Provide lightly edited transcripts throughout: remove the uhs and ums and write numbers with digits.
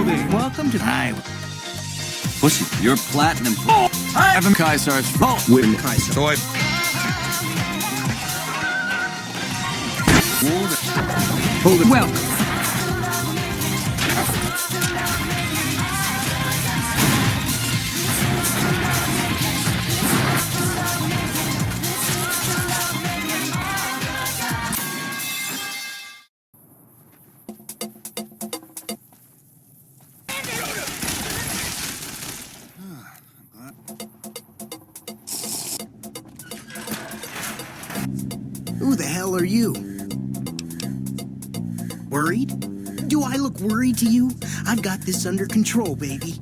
Reloading. Welcome to Push it. You're platinum. I have a Kaisar's fault. Win Kaiser. Toy. Hold it. Welcome. Who the hell are you? Worried? Do I look worried to you? I've got this under control, baby.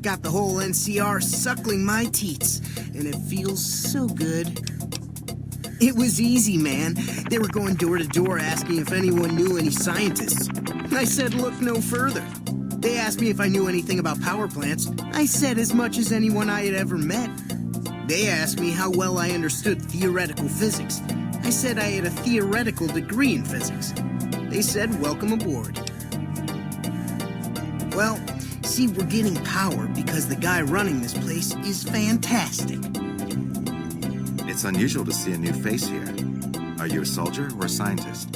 Got the whole NCR suckling my teats, and it feels so good. It was easy, man. They were going door to door asking if anyone knew any scientists. I said look no further. They asked me if I knew anything about power plants. I said as much as anyone I had ever met. They asked me how well I understood theoretical physics. I said I had a theoretical degree in physics. They said, welcome aboard. Well, see, we're getting power because the guy running this place is fantastic. It's unusual to see a new face here. Are you a soldier or a scientist?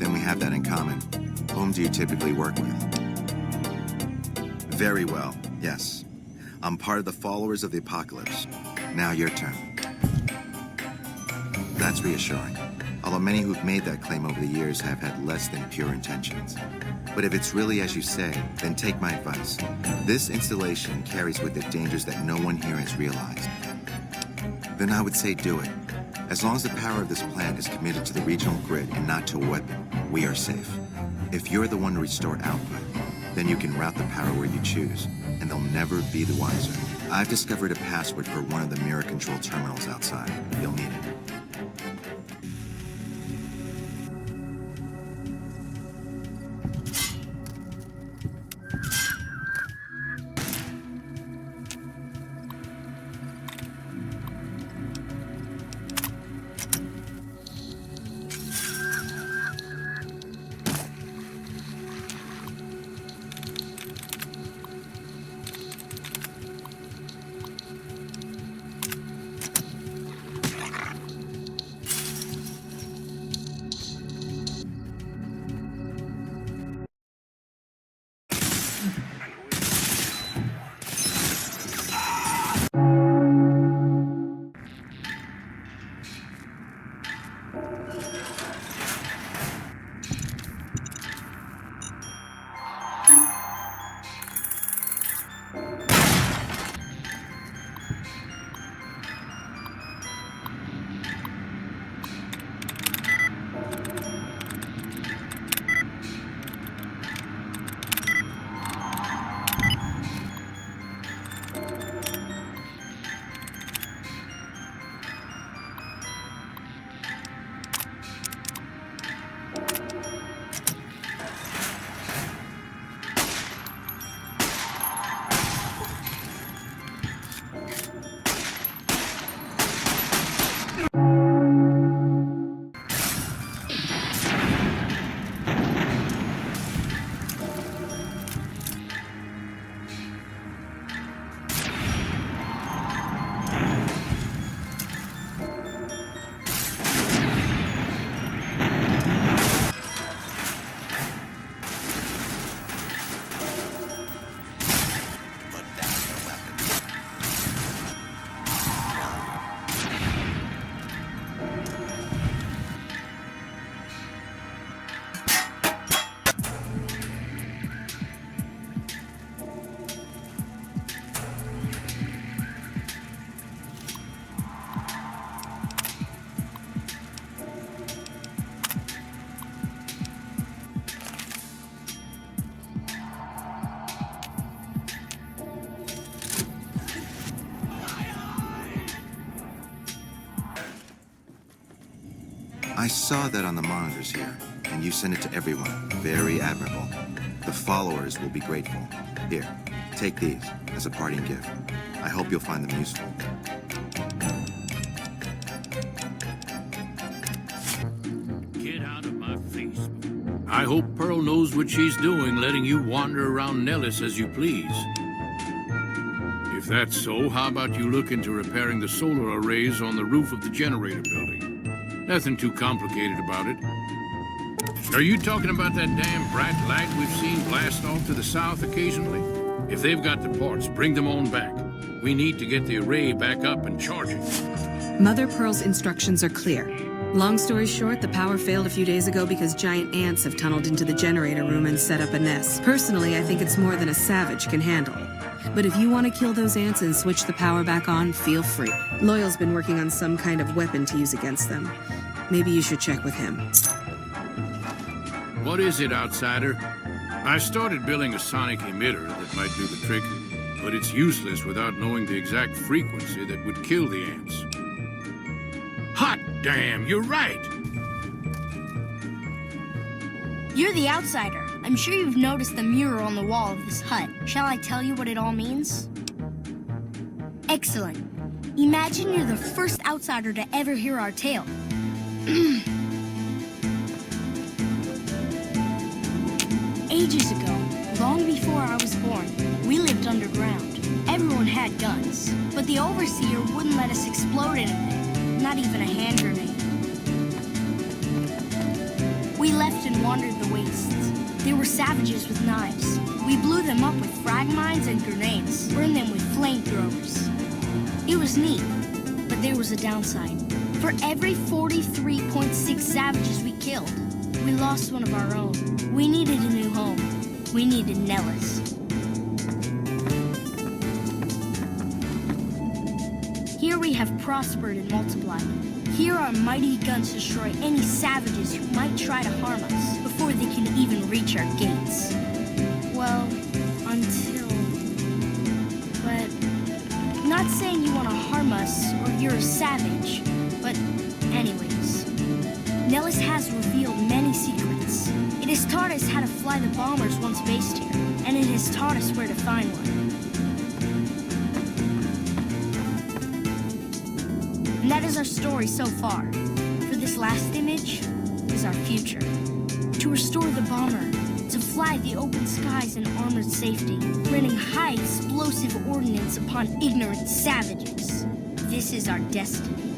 Then we have that in common. Whom do you typically work with? Very well, yes. I'm part of the followers of the apocalypse. Now your turn. That's reassuring. Although many who've made that claim over the years have had less than pure intentions. But if it's really as you say, then take my advice. This installation carries with it dangers that no one here has realized. Then I would say do it. As long as the power of this plant is committed to the regional grid and not to a weapon, we are safe. If you're the one to restore output, then you can route the power where you choose, and they'll never be the wiser. I've discovered a password for one of the mirror control terminals outside. You'll need it. I saw that on the monitors here, and you sent it to everyone. Very admirable. The followers will be grateful. Here, take these as a parting gift. I hope you'll find them useful. Get out of my face. I hope Pearl knows what she's doing, letting you wander around Nellis as you please. If that's so, how about you look into repairing the solar arrays on the roof of the generator building? Nothing too complicated about it. Are you talking about that damn bright light we've seen blast off to the south occasionally? If they've got the parts, bring them on back. We need to get the array back up and charging. Mother Pearl's instructions are clear. Long story short, the power failed a few days ago because giant ants have tunneled into the generator room and set up a nest. Personally, I think it's more than a savage can handle. But if you want to kill those ants and switch the power back on, feel free. Loyal's been working on some kind of weapon to use against them. Maybe you should check with him. What is it, outsider? I started building a sonic emitter that might do the trick, but it's useless without knowing the exact frequency that would kill the ants. Hot damn, you're right! You're the outsider. I'm sure you've noticed the mural on the wall of this hut. Shall I tell you what it all means? Excellent. Imagine you're the first outsider to ever hear our tale. Ages ago, long before I was born, we lived underground. Everyone had guns, but the overseer wouldn't let us explode anything, not even a hand grenade. We left and wandered the wastes. There were savages with knives. We blew them up with frag mines and grenades, burned them with flamethrowers. It was neat, but there was a downside. For every 43.6 savages we killed, we lost one of our own. We needed a new home. We needed Nellis. Here we have prospered and multiplied. Here our mighty guns destroy any savages who might try to harm us before they can even reach our gates. Well, until... But... Not saying you want to harm us or you're a savage, but anyways. Nellis has revealed many secrets. It has taught us how to fly the bombers once based here, and it has taught us where to find one. And that is our story so far. For this last image is our future. To restore the bomber, to fly the open skies in armored safety, raining high explosive ordnance upon ignorant savages. This is our destiny.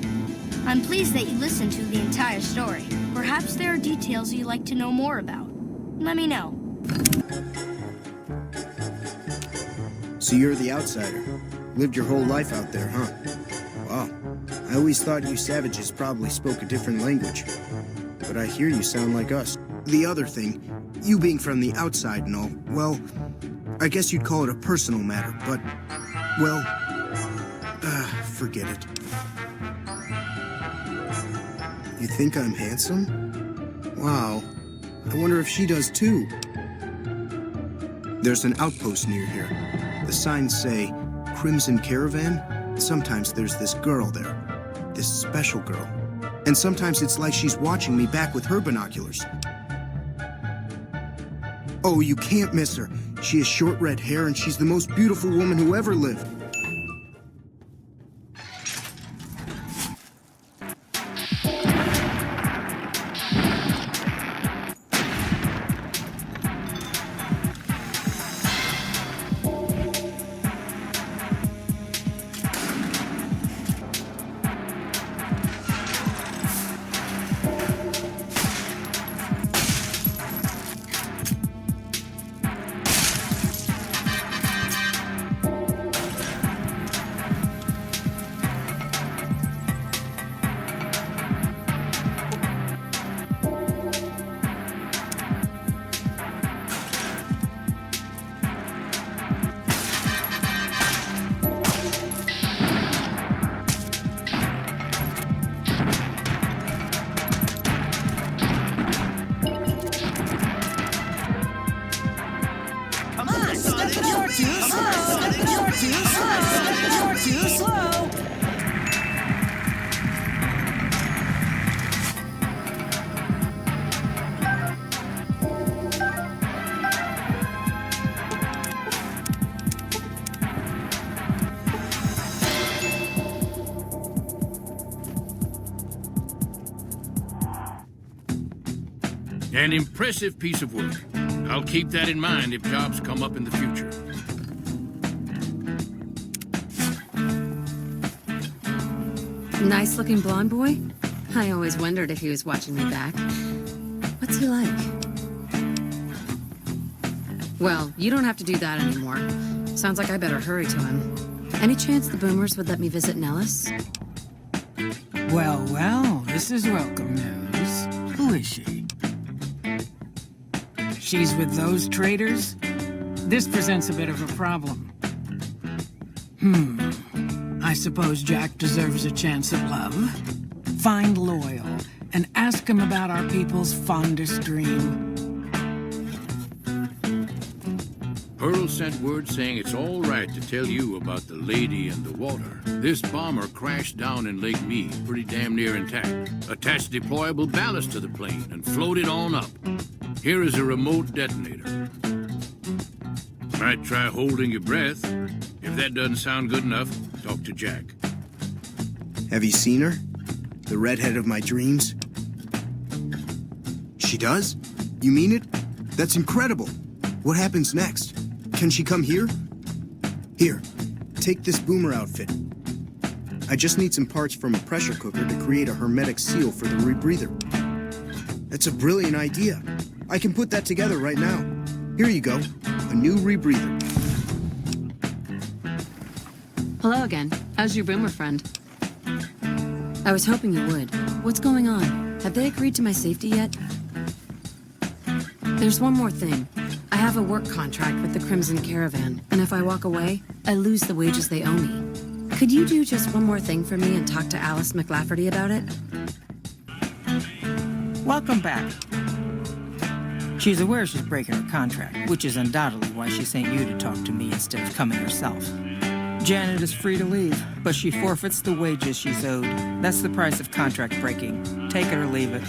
I'm pleased that you listened to the entire story. Perhaps there are details you'd like to know more about. Let me know. So you're the outsider. Lived your whole life out there, huh? Wow. I always thought you savages probably spoke a different language. But I hear you sound like us. The other thing, you being from the outside and all, well, I guess you'd call it a personal matter, but, well, forget it. You think I'm handsome? Wow. I wonder if she does too. There's an outpost near here. The signs say, Crimson Caravan. Sometimes there's this girl there. This special girl. And sometimes it's like she's watching me back with her binoculars. Oh, you can't miss her. She has short red hair and she's the most beautiful woman who ever lived. An impressive piece of work. I'll keep that in mind if jobs come up in the future. Nice-looking blonde boy? I always wondered if he was watching me back. What's he like? Well, you don't have to do that anymore. Sounds like I better hurry to him. Any chance the boomers would let me visit Nellis? Well, well, this is welcome news. Who is she? She's with those traitors? This presents a bit of a problem. I suppose Jack deserves a chance at love. Find Loyal and ask him about our people's fondest dream. Pearl sent word saying it's all right to tell you about the lady and the water. This bomber crashed down in Lake Mead, pretty damn near intact. Attached deployable ballast to the plane and floated on up. Here is a remote detonator. Might try holding your breath. If that doesn't sound good enough, talk to Jack. Have you seen her? The redhead of my dreams? She does? You mean it? That's incredible. What happens next? Can she come here? Here, take this boomer outfit. I just need some parts from a pressure cooker to create a hermetic seal for the rebreather. That's a brilliant idea. I can put that together right now. Here you go, a new rebreather. Hello again. How's your boomer friend? I was hoping you would. What's going on? Have they agreed to my safety yet? There's one more thing. I have a work contract with the Crimson Caravan, and if I walk away, I lose the wages they owe me. Could you do just one more thing for me and talk to Alice McLafferty about it? Welcome back. She's aware she's breaking her contract, which is undoubtedly why she sent you to talk to me instead of coming herself. Janet is free to leave, but she forfeits the wages she's owed. That's the price of contract breaking. Take it or leave it.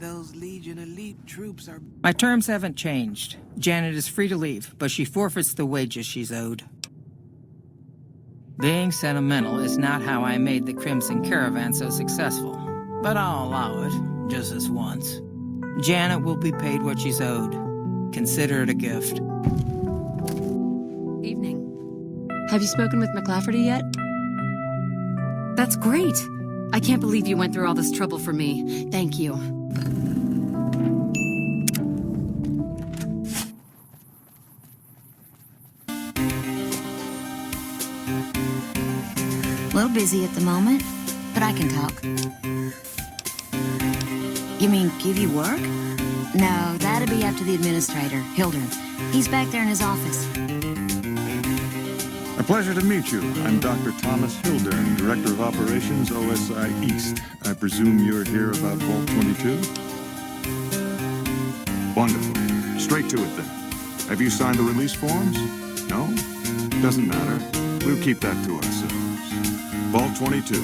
Those Legion elite troops are... My terms haven't changed. Janet is free to leave, but she forfeits the wages she's owed. Being sentimental is not how I made the Crimson Caravan so successful, but I'll allow it, just this once. Janet will be paid what she's owed. Consider it a gift. Evening. Have you spoken with McLafferty yet? That's great! I can't believe you went through all this trouble for me. Thank you. A little busy at the moment, but I can talk. You mean give you work? No, that'd be up to the administrator, Hildern. He's back there in his office. A pleasure to meet you. I'm Dr. Thomas Hildern, Director of Operations, OSI East. I presume you're here about Vault 22? Wonderful. Straight to it then. Have you signed the release forms? No? Doesn't matter. We'll keep that to ourselves. Vault 22.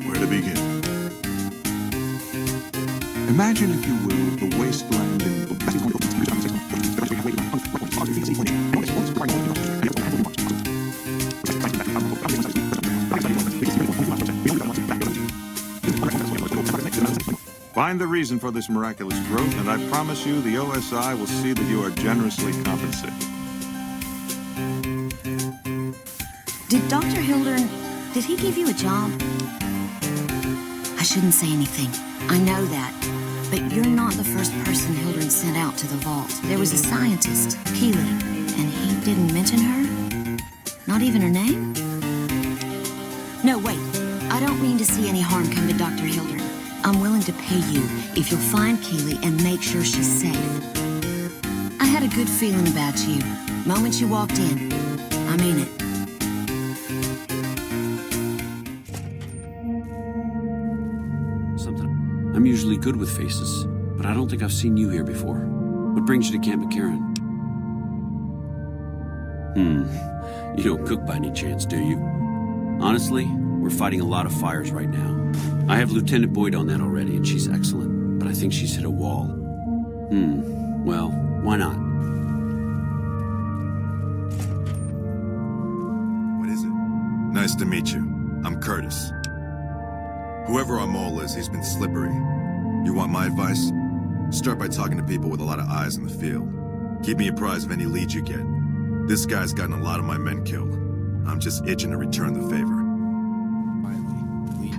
Where to begin? Imagine, if you will, the wasteland in... Find the reason for this miraculous growth, and I promise you the OSI will see that you are generously compensated. Did Dr. Hildern, did he give you a job? I shouldn't say anything. I know that. But you're not the first person Hildern sent out to the vault. There was a scientist, Keeley, and he didn't mention her? Not even her name? No, wait. I don't mean to see any harm come to Dr. Hildern. I'm willing to pay you if you'll find Keeley and make sure she's safe. I had a good feeling about you. Moment you walked in. I mean it. I'm usually good with faces, but I don't think I've seen you here before. What brings you to Camp McCarran? You don't cook by any chance, do you? Honestly, we're fighting a lot of fires right now. I have Lieutenant Boyd on that already, and she's excellent, but I think she's hit a wall. Well, why not? What is it? Nice to meet you. I'm Curtis. Whoever our mole is, he's been slippery. You want my advice? Start by talking to people with a lot of eyes in the field. Keep me apprised of any leads you get. This guy's gotten a lot of my men killed. I'm just itching to return the favor.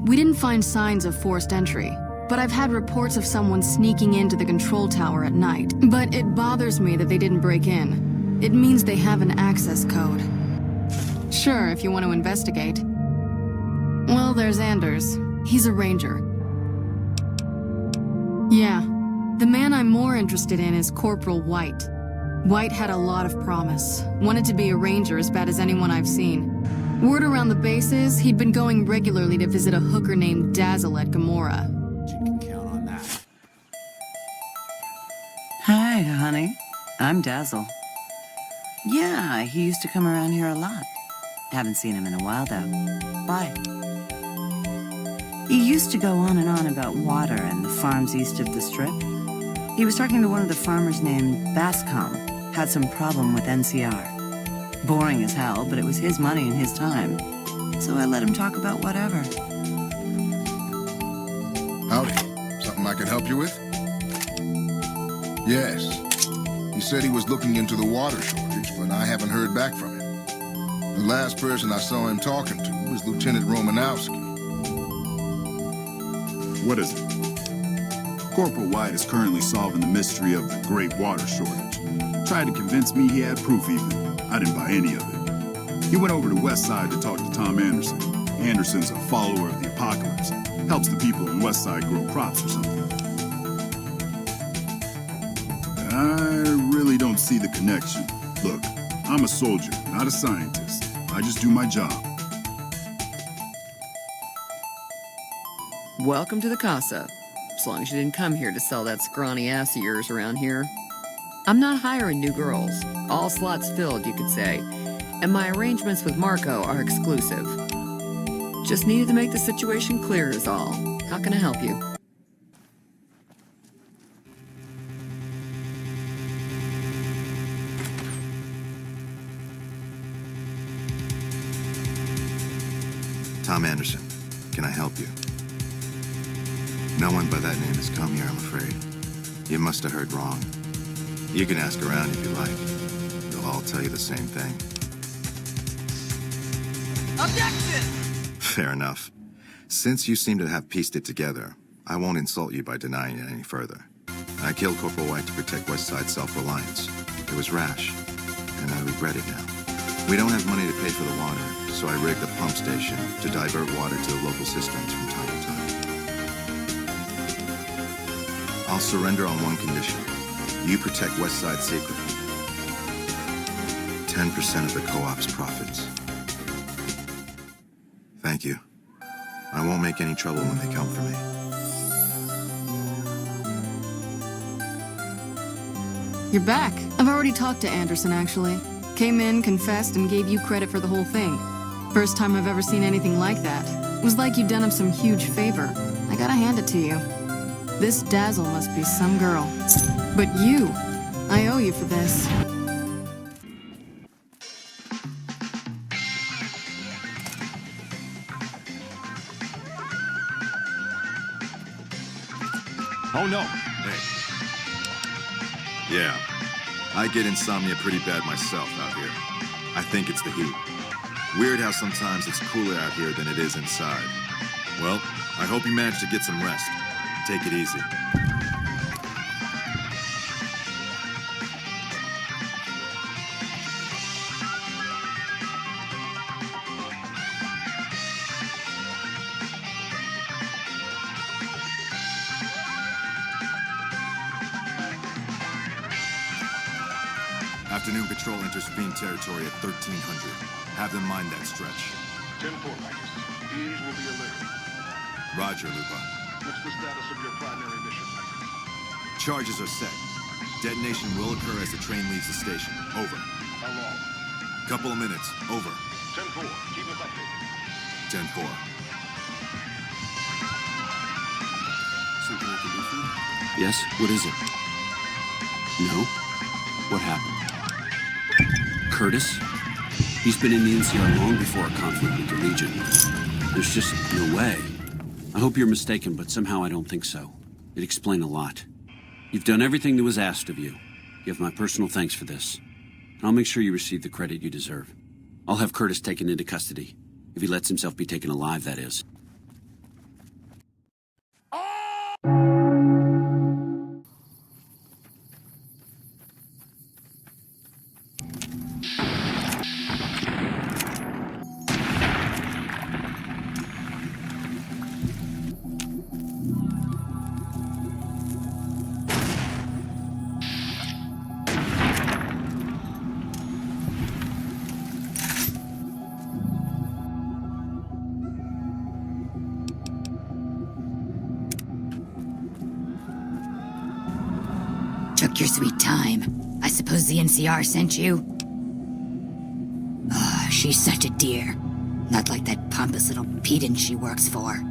We didn't find signs of forced entry, but I've had reports of someone sneaking into the control tower at night. But it bothers me that they didn't break in. It means they have an access code. Sure, if you want to investigate. Well, there's Anders. He's a ranger. Yeah, the man I'm more interested in is Corporal White. White had a lot of promise. Wanted to be a ranger as bad as anyone I've seen. Word around the base is he'd been going regularly to visit a hooker named Dazzle at Gamora. You can count on that. Hi, honey. I'm Dazzle. Yeah, he used to come around here a lot. Haven't seen him in a while, though. Bye. He used to go on and on about water and the farms east of the Strip. He was talking to one of the farmers named Bascom. Had some problem with NCR. Boring as hell, but it was his money and his time. So I let him talk about whatever. Howdy. Something I can help you with? Yes. He said he was looking into the water shortage, but I haven't heard back from him. The last person I saw him talking to was Lieutenant Romanowski. What is it? Corporal White is currently solving the mystery of the great water shortage. Tried to convince me he had proof even. I didn't buy any of it. He went over to West Side to talk to Tom Anderson. Anderson's a follower of the apocalypse. Helps the people in West Side grow crops or something. I really don't see the connection. Look, I'm a soldier, not a scientist. I just do my job. Welcome to the Casa. As long as you didn't come here to sell that scrawny ass of yours around here. I'm not hiring new girls. All slots filled, you could say. And my arrangements with Marco are exclusive. Just needed to make the situation clear is all. How can I help you? Tom Anderson, can I help you? No one by that name has come here, I'm afraid. You must have heard wrong. You can ask around if you like. They'll all tell you the same thing. Objection! Fair enough. Since you seem to have pieced it together, I won't insult you by denying it any further. I killed Corporal White to protect West Side self-reliance. It was rash, and I regret it now. We don't have money to pay for the water, so I rigged a pump station to divert water to the local cisterns from time to time. I'll surrender on one condition. You protect West Side secretly. 10% of the co-op's profits. Thank you. I won't make any trouble when they come for me. You're back. I've already talked to Anderson, actually. Came in, confessed, and gave you credit for the whole thing. First time I've ever seen anything like that. It was like you'd done him some huge favor. I gotta hand it to you. This Dazzle must be some girl. But you, I owe you for this. Oh, no. Hey. Yeah. I get insomnia pretty bad myself out here. I think it's the heat. Weird how sometimes it's cooler out here than it is inside. Well, I hope you managed to get some rest. Take it easy. Afternoon patrol enters Fiend territory at 1300. Have them mind that stretch. 10-4, Magnus. Fiends will be alerted. Roger, Lupa. What's the status of your primary mission, Magnus? Charges are set. Detonation will occur as the train leaves the station. Over. How long? Couple of minutes. Over. 10-4. Keep us updated. 10-4. Something I can do for you? Yes? What is it? No? What happened? Curtis? He's been in the NCR long before a conflict with the Legion. There's just no way. I hope you're mistaken, but somehow I don't think so. It'd explain a lot. You've done everything that was asked of you. You have my personal thanks for this. And I'll make sure you receive the credit you deserve. I'll have Curtis taken into custody. If he lets himself be taken alive, that is. Took your sweet time. I suppose the NCR sent you? Ah, she's such a dear. Not like that pompous little pedant she works for.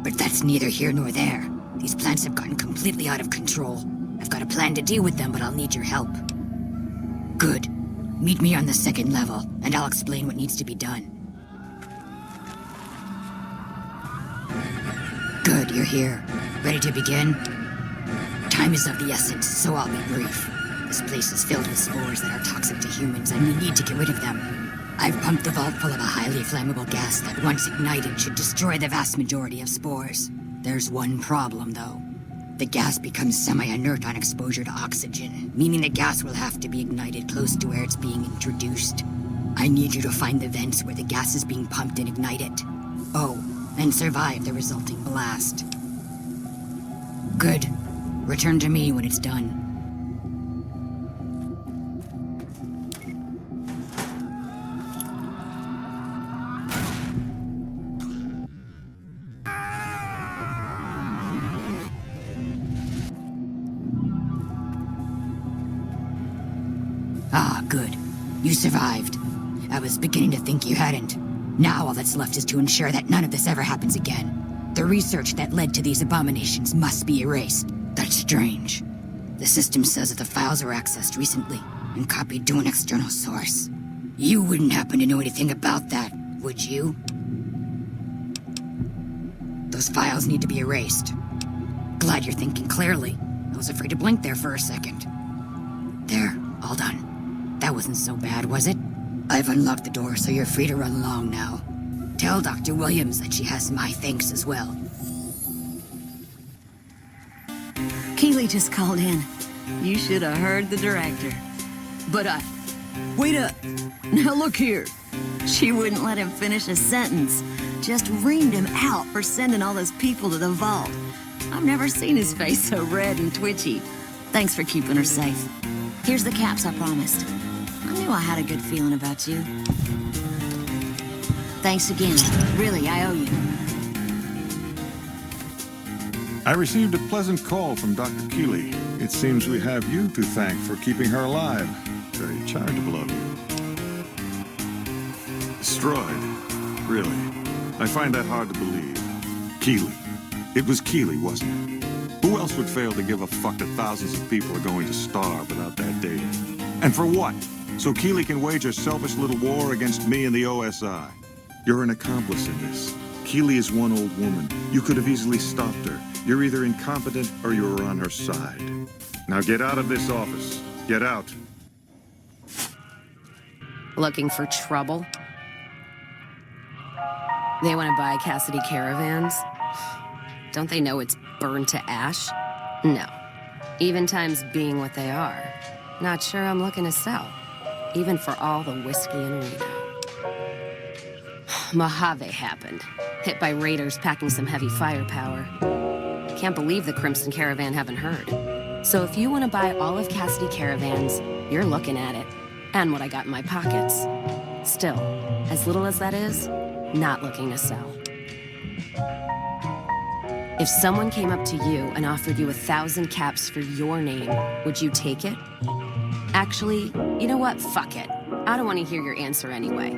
But that's neither here nor there. These plants have gotten completely out of control. I've got a plan to deal with them, but I'll need your help. Good. Meet me on the second level, and I'll explain what needs to be done. Good, you're here. Ready to begin? Time is of the essence, so I'll be brief. This place is filled with spores that are toxic to humans, and we need to get rid of them. I've pumped the vault full of a highly flammable gas that, once ignited, should destroy the vast majority of spores. There's one problem, though. The gas becomes semi-inert on exposure to oxygen, meaning the gas will have to be ignited close to where it's being introduced. I need you to find the vents where the gas is being pumped and ignite it. Oh, and survive the resulting blast. Good. Return to me when it's done. Ah, good. You survived. I was beginning to think you hadn't. Now all that's left is to ensure that none of this ever happens again. The research that led to these abominations must be erased. That's strange. The system says that the files were accessed recently and copied to an external source. You wouldn't happen to know anything about that, would you? Those files need to be erased. Glad you're thinking clearly. I was afraid to blink there for a second. There, all done. That wasn't so bad, was it? I've unlocked the door, so you're free to run along now. Tell Dr. Williams that she has my thanks as well. Keeley just called in. You should have heard the director. But wait up. Now look here. She wouldn't let him finish a sentence. Just reamed him out for sending all those people to the vault. I've never seen his face so red and twitchy. Thanks for keeping her safe. Here's the caps I promised. I knew I had a good feeling about you. Thanks again. Really, I owe you. I received a pleasant call from Dr. Keeley. It seems we have you to thank for keeping her alive. Very charitable of you. Destroyed? Really? I find that hard to believe. Keeley. It was Keeley, wasn't it? Who else would fail to give a fuck that thousands of people are going to starve without that data? And for what? So Keeley can wage a selfish little war against me and the OSI. You're an accomplice in this. Keely is one old woman. You could have easily stopped her. You're either incompetent or you're on her side. Now get out of this office. Get out. Looking for trouble? They want to buy Cassidy caravans? Don't they know it's burned to ash? No. Even times being what they are. Not sure I'm looking to sell. Even for all the whiskey in Reno. Mojave happened. Hit by raiders packing some heavy firepower. Can't believe the Crimson Caravan haven't heard. So if you want to buy all of Cassidy caravans, you're looking at it. And what I got in my pockets. Still, as little as that is, not looking to sell. If someone came up to you and offered you 1,000 caps for your name, would you take it? Actually, you know what? Fuck it. I don't want to hear your answer anyway.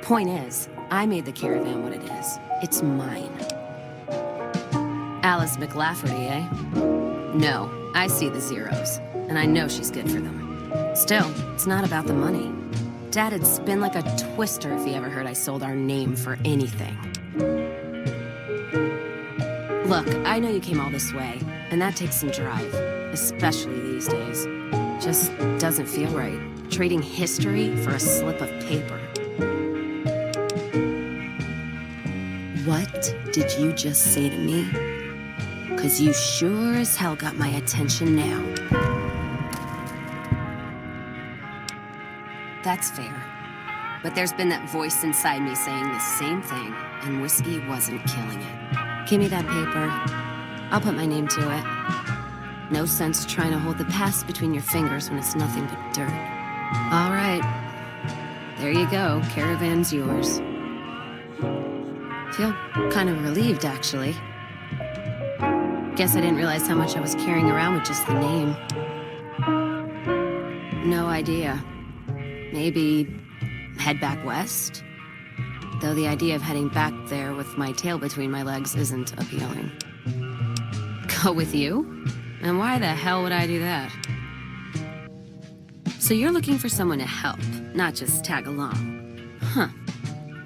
Point is, I made the caravan what it is. It's mine. Alice McLafferty, eh? No, I see the zeros, and I know she's good for them. Still, it's not about the money. Dad'd spin like a twister if he ever heard I sold our name for anything. Look, I know you came all this way, and that takes some drive, especially these days. Just doesn't feel right, trading history for a slip of paper. What did you just say to me? 'Cause you sure as hell got my attention now. That's fair. But there's been that voice inside me saying the same thing, and whiskey wasn't killing it. Give me that paper. I'll put my name to it. No sense trying to hold the past between your fingers when it's nothing but dirt. All right. There you go. Caravan's yours. Feel kind of relieved, actually. Guess I didn't realize how much I was carrying around with just the name. No idea. Maybe head back west? Though the idea of heading back there with my tail between my legs isn't appealing. Go with you? And why the hell would I do that? So you're looking for someone to help, not just tag along. Huh.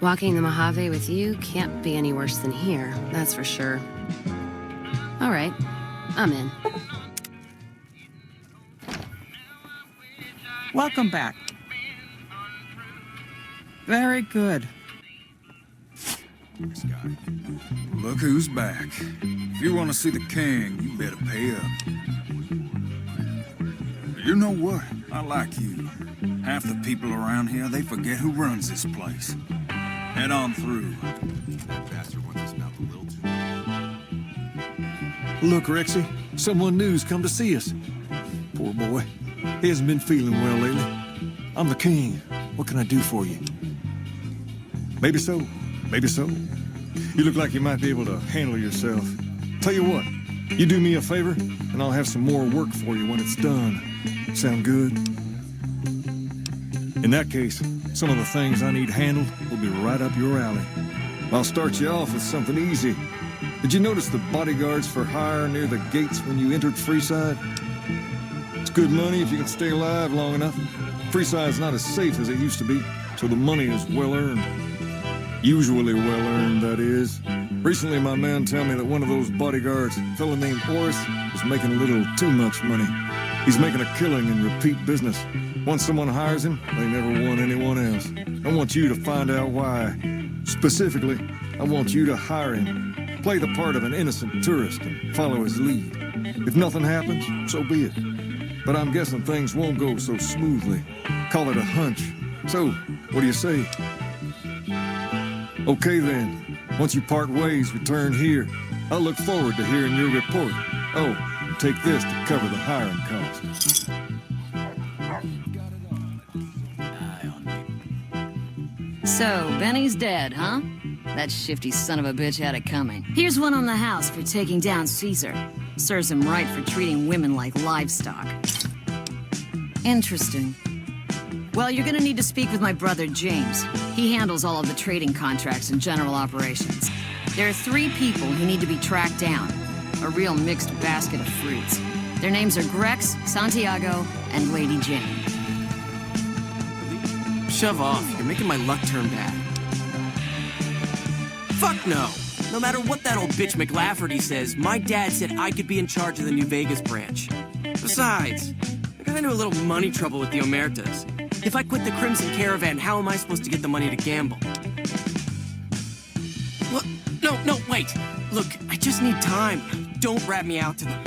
Walking the Mojave with you can't be any worse than here, that's for sure. All right, I'm in. Welcome back. Very good. Look who's back. If you want to see the king, you better pay up. You know what? I like you. Half the people around here, they forget who runs this place. Head on through. That bastard wants his mouth a little too Look, Rexy, someone new's come to see us. Poor boy. He hasn't been feeling well lately. I'm the king. What can I do for you? Maybe so. Maybe so. You look like you might be able to handle yourself. Tell you what, you do me a favor, and I'll have some more work for you when it's done. Sound good? In that case, some of the things I need handled will be right up your alley. I'll start you off with something easy. Did you notice the bodyguards for hire near the gates when you entered Freeside? It's good money if you can stay alive long enough. Freeside's not as safe as it used to be, so the money is well earned. Usually well earned, that is. Recently, my man told me that one of those bodyguards, a fellow named Oris, was making a little too much money. He's making a killing in repeat business. Once someone hires him, they never want anyone else. I want you to find out why. Specifically, I want you to hire him. Play the part of an innocent tourist and follow his lead. If nothing happens, so be it. But I'm guessing things won't go so smoothly. Call it a hunch. So, what do you say? Okay then. Once you part ways, return here. I'll look forward to hearing your report. Oh, and take this to cover the hiring costs. So, Benny's dead, huh? That shifty son of a bitch had it coming. Here's one on the house for taking down Caesar. Serves him right for treating women like livestock. Interesting. Well, you're gonna need to speak with my brother, James. He handles all of the trading contracts and general operations. There are 3 people who need to be tracked down. A real mixed basket of fruits. Their names are Grex, Santiago, and Lady Jane. Shove off. You're making my luck turn bad. Fuck no. No matter what that old bitch McLafferty says, my dad said I could be in charge of the New Vegas branch. Besides, I got into a little money trouble with the Omertas. If I quit the Crimson Caravan, how am I supposed to get the money to gamble? What? No, wait. Look, I just need time. Don't rat me out to them.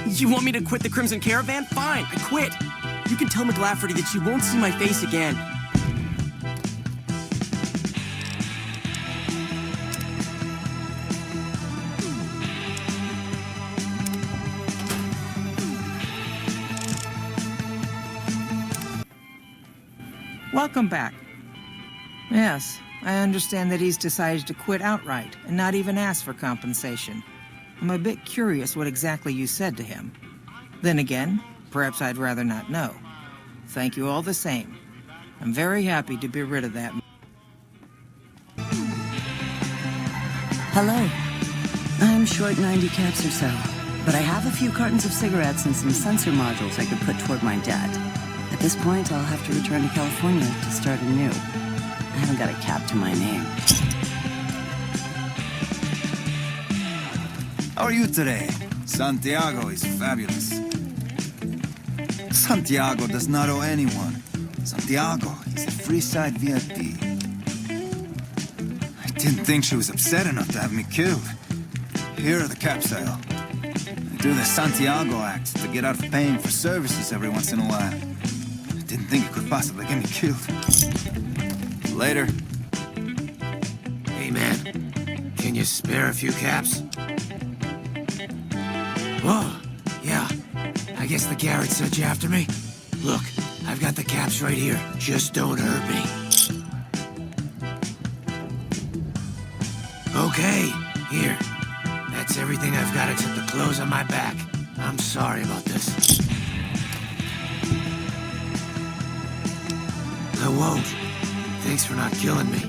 You want me to quit the Crimson Caravan? Fine, I quit. You can tell McLafferty that you won't see my face again. Welcome back. Yes, I understand that he's decided to quit outright and not even ask for compensation. I'm a bit curious what exactly you said to him. Then again, perhaps I'd rather not know. Thank you all the same. I'm very happy to be rid of that. Hello. I'm short 90 caps or so, but I have a few cartons of cigarettes and some sensor modules I could put toward my debt. At this point, I'll have to return to California to start anew. I haven't got a cap to my name. How are you today? Santiago is fabulous. Santiago does not owe anyone. Santiago is a Freeside VIP. I didn't think she was upset enough to have me killed. Here are the cap sale. I do the Santiago act to get out of paying for services every once in a while. I didn't think it could possibly get me killed. Later. Hey, man. Can you spare a few caps? Oh, yeah. I guess the Garrett sent you after me. Look, I've got the caps right here. Just don't hurt me. Okay, here. That's everything I've got except the clothes on my back. I'm sorry about this. I won't. Thanks for not killing me.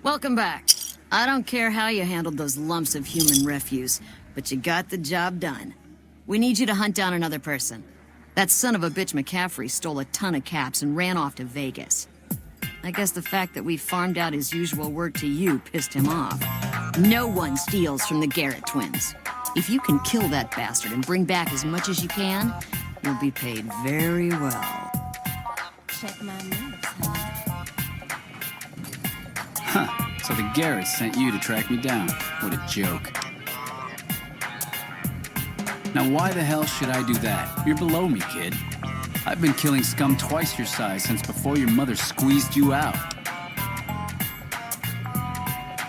Welcome back. I don't care how you handled those lumps of human refuse, but you got the job done. We need you to hunt down another person. That son of a bitch McCaffrey stole a ton of caps and ran off to Vegas. I guess the fact that we farmed out his usual work to you pissed him off. No one steals from the Garrett twins. If you can kill that bastard and bring back as much as you can, you'll be paid very well. Check my nerves, Huh. So the Garretts sent you to track me down. What a joke. Now why the hell should I do that? You're below me, kid. I've been killing scum twice your size since before your mother squeezed you out.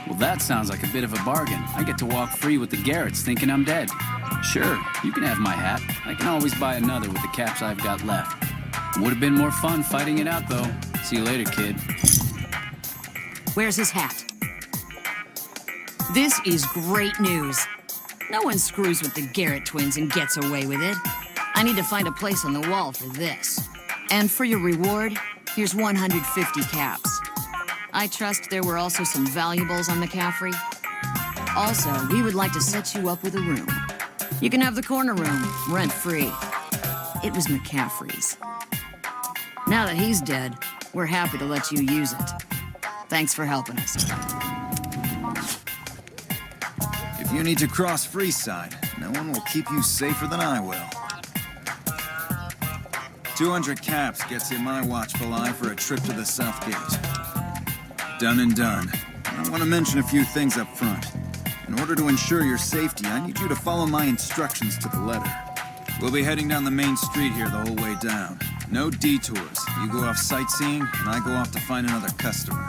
Well, that sounds like a bit of a bargain. I get to walk free with the Garretts thinking I'm dead. Sure, you can have my hat. I can always buy another with the caps I've got left. Would have been more fun fighting it out, though. See you later, kid. Where's his hat? This is great news. No one screws with the Garrett twins and gets away with it. I need to find a place on the wall for this. And for your reward, here's 150 caps. I trust there were also some valuables on McCaffrey. Also, we would like to set you up with a room. You can have the corner room, rent-free. It was McCaffrey's. Now that he's dead, we're happy to let you use it. Thanks for helping us. If you need to cross Freeside, no one will keep you safer than I will. 200 caps gets you my watchful eye for a trip to the South Gate. Done and done. I want to mention a few things up front. In order to ensure your safety, I need you to follow my instructions to the letter. We'll be heading down the main street here the whole way down. No detours. You go off sightseeing, and I go off to find another customer.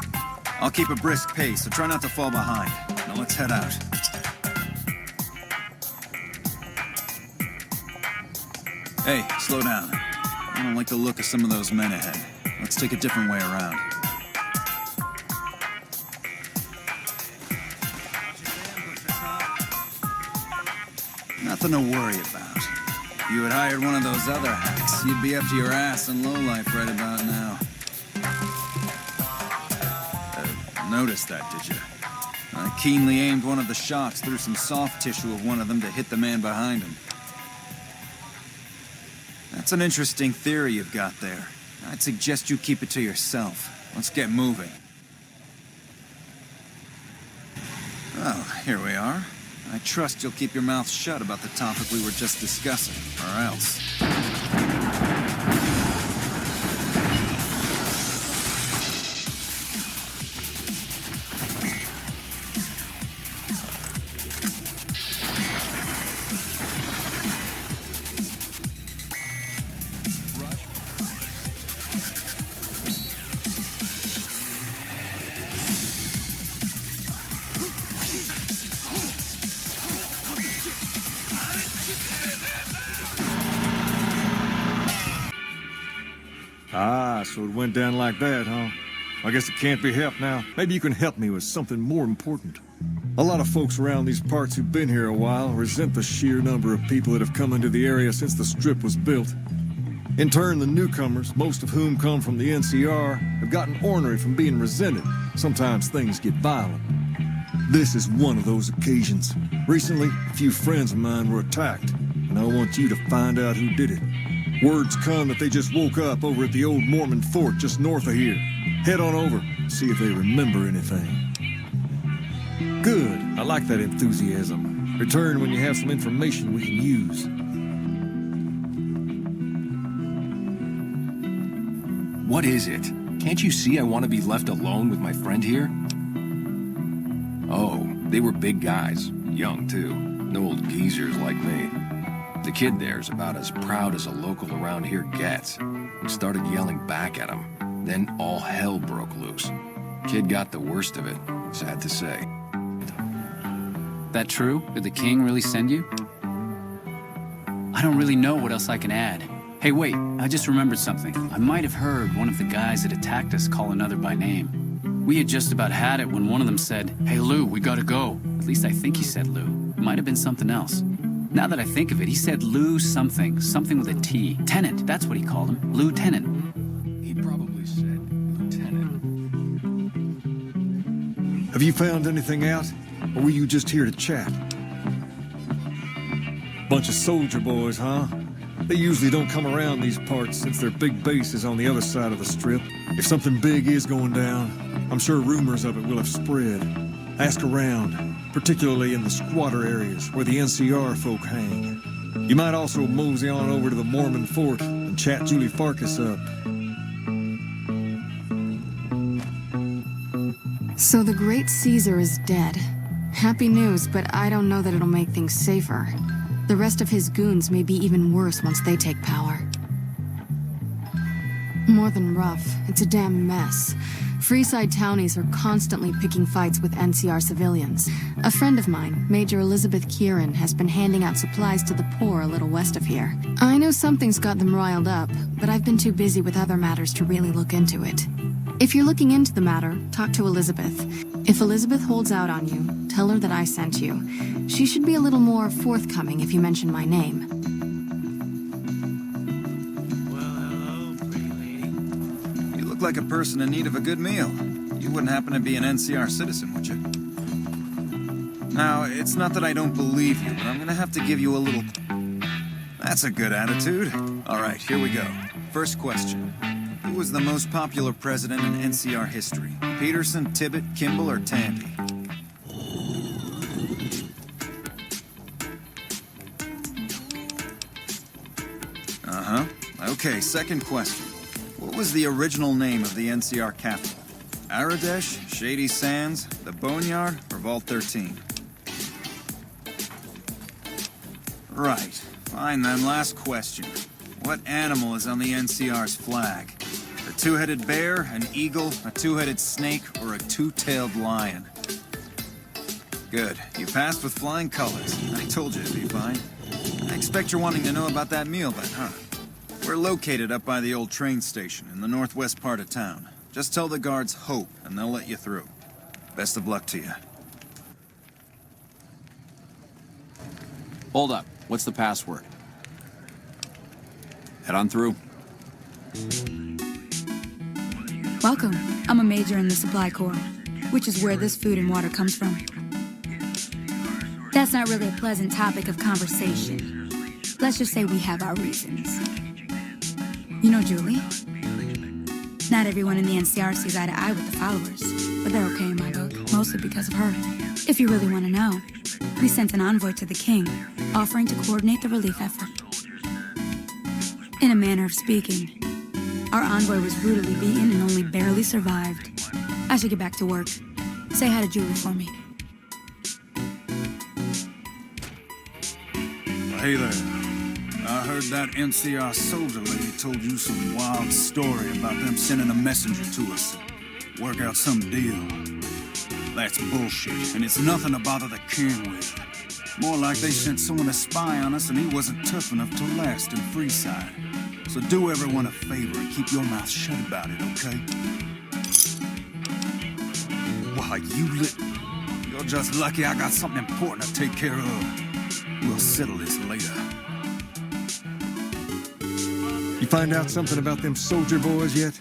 I'll keep a brisk pace, so try not to fall behind. Now let's head out. Hey, slow down. I don't like the look of some of those men ahead. Let's take a different way around. Nothing to worry about. If you had hired one of those other hacks, you'd be up to your ass in lowlife right about now. Noticed that, did you? I keenly aimed one of the shots through some soft tissue of one of them to hit the man behind him. That's an interesting theory you've got there. I'd suggest you keep it to yourself. Let's get moving. Oh, here we are. I trust you'll keep your mouth shut about the topic we were just discussing, or else. Ah, so it went down like that, huh? I guess it can't be helped now. Maybe you can help me with something more important. A lot of folks around these parts who've been here a while resent the sheer number of people that have come into the area since the Strip was built. In turn, the newcomers, most of whom come from the NCR, have gotten ornery from being resented. Sometimes things get violent. This is one of those occasions. Recently, a few friends of mine were attacked, and I want you to find out who did it. Words come that they just woke up over at the old Mormon fort just north of here. Head on over, see if they remember anything. Good. I like that enthusiasm. Return when you have some information we can use. What is it? Can't you see I want to be left alone with my friend here? Oh, they were big guys. Young, too. No old geezers like me. The kid there's about as proud as a local around here gets, and started yelling back at him. Then all hell broke loose. Kid got the worst of it, sad to say. That true? Did the king really send you? I don't really know what else I can add. Hey, wait, I just remembered something. I might have heard one of the guys that attacked us call another by name. We had just about had it when one of them said, "Hey, Lou, we gotta go." At least I think he said Lou. It might have been something else. Now that I think of it, he said Lou something with a T. Tenant, that's what he called him. Lieutenant. He probably said lieutenant. Have you found anything out? Or were you just here to chat? Bunch of soldier boys, huh? They usually don't come around these parts since their big base is on the other side of the Strip. If something big is going down, I'm sure rumors of it will have spread. Ask around, particularly in the squatter areas where the NCR folk hang. You might also mosey on over to the Mormon fort and chat Julie Farkas up. So the great Caesar is dead. Happy news, but I don't know that it'll make things safer. The rest of his goons may be even worse once they take power. More than rough, it's a damn mess. Freeside townies are constantly picking fights with NCR civilians. A friend of mine, Major Elizabeth Kieran, has been handing out supplies to the poor a little west of here. I know something's got them riled up, but I've been too busy with other matters to really look into it. If you're looking into the matter, talk to Elizabeth. If Elizabeth holds out on you, tell her that I sent you. She should be a little more forthcoming if you mention my name. Look like a person in need of a good meal. You wouldn't happen to be an NCR citizen, would you? Now, it's not that I don't believe you, but I'm gonna have to give you a little... That's a good attitude. All right, here we go. First question. Who was the most popular president in NCR history? Peterson, Tibbet, Kimball, or Tandy? Uh-huh. Okay, second question. What was the original name of the NCR capital? Aradesh, Shady Sands, the Boneyard, or Vault 13? Right. Fine then, last question. What animal is on the NCR's flag? A two-headed bear, an eagle, a two-headed snake, or a two-tailed lion? Good. You passed with flying colors. I told you it'd be fine. I expect you're wanting to know about that meal then, huh? We're located up by the old train station in the northwest part of town. Just tell the guards Hope, and they'll let you through. Best of luck to you. Hold up. What's the password? Head on through. Welcome. I'm a major in the Supply Corps, which is where this food and water comes from. That's not really a pleasant topic of conversation. Let's just say we have our reasons. You know Julie? Not everyone in the NCR sees eye to eye with the followers, but they're okay in my book, mostly because of her. If you really want to know, we sent an envoy to the king, offering to coordinate the relief effort. In a manner of speaking, our envoy was brutally beaten and only barely survived. I should get back to work. Say hi to Julie for me. Hey there. I heard that NCR soldier lady told you some wild story about them sending a messenger to us. Work out some deal. That's bullshit, and it's nothing to bother the king with. More like they sent someone to spy on us and he wasn't tough enough to last in Freeside. So do everyone a favor and keep your mouth shut about it, okay? Why, you're just lucky I got something important to take care of. We'll settle this later. You find out something about them soldier boys yet?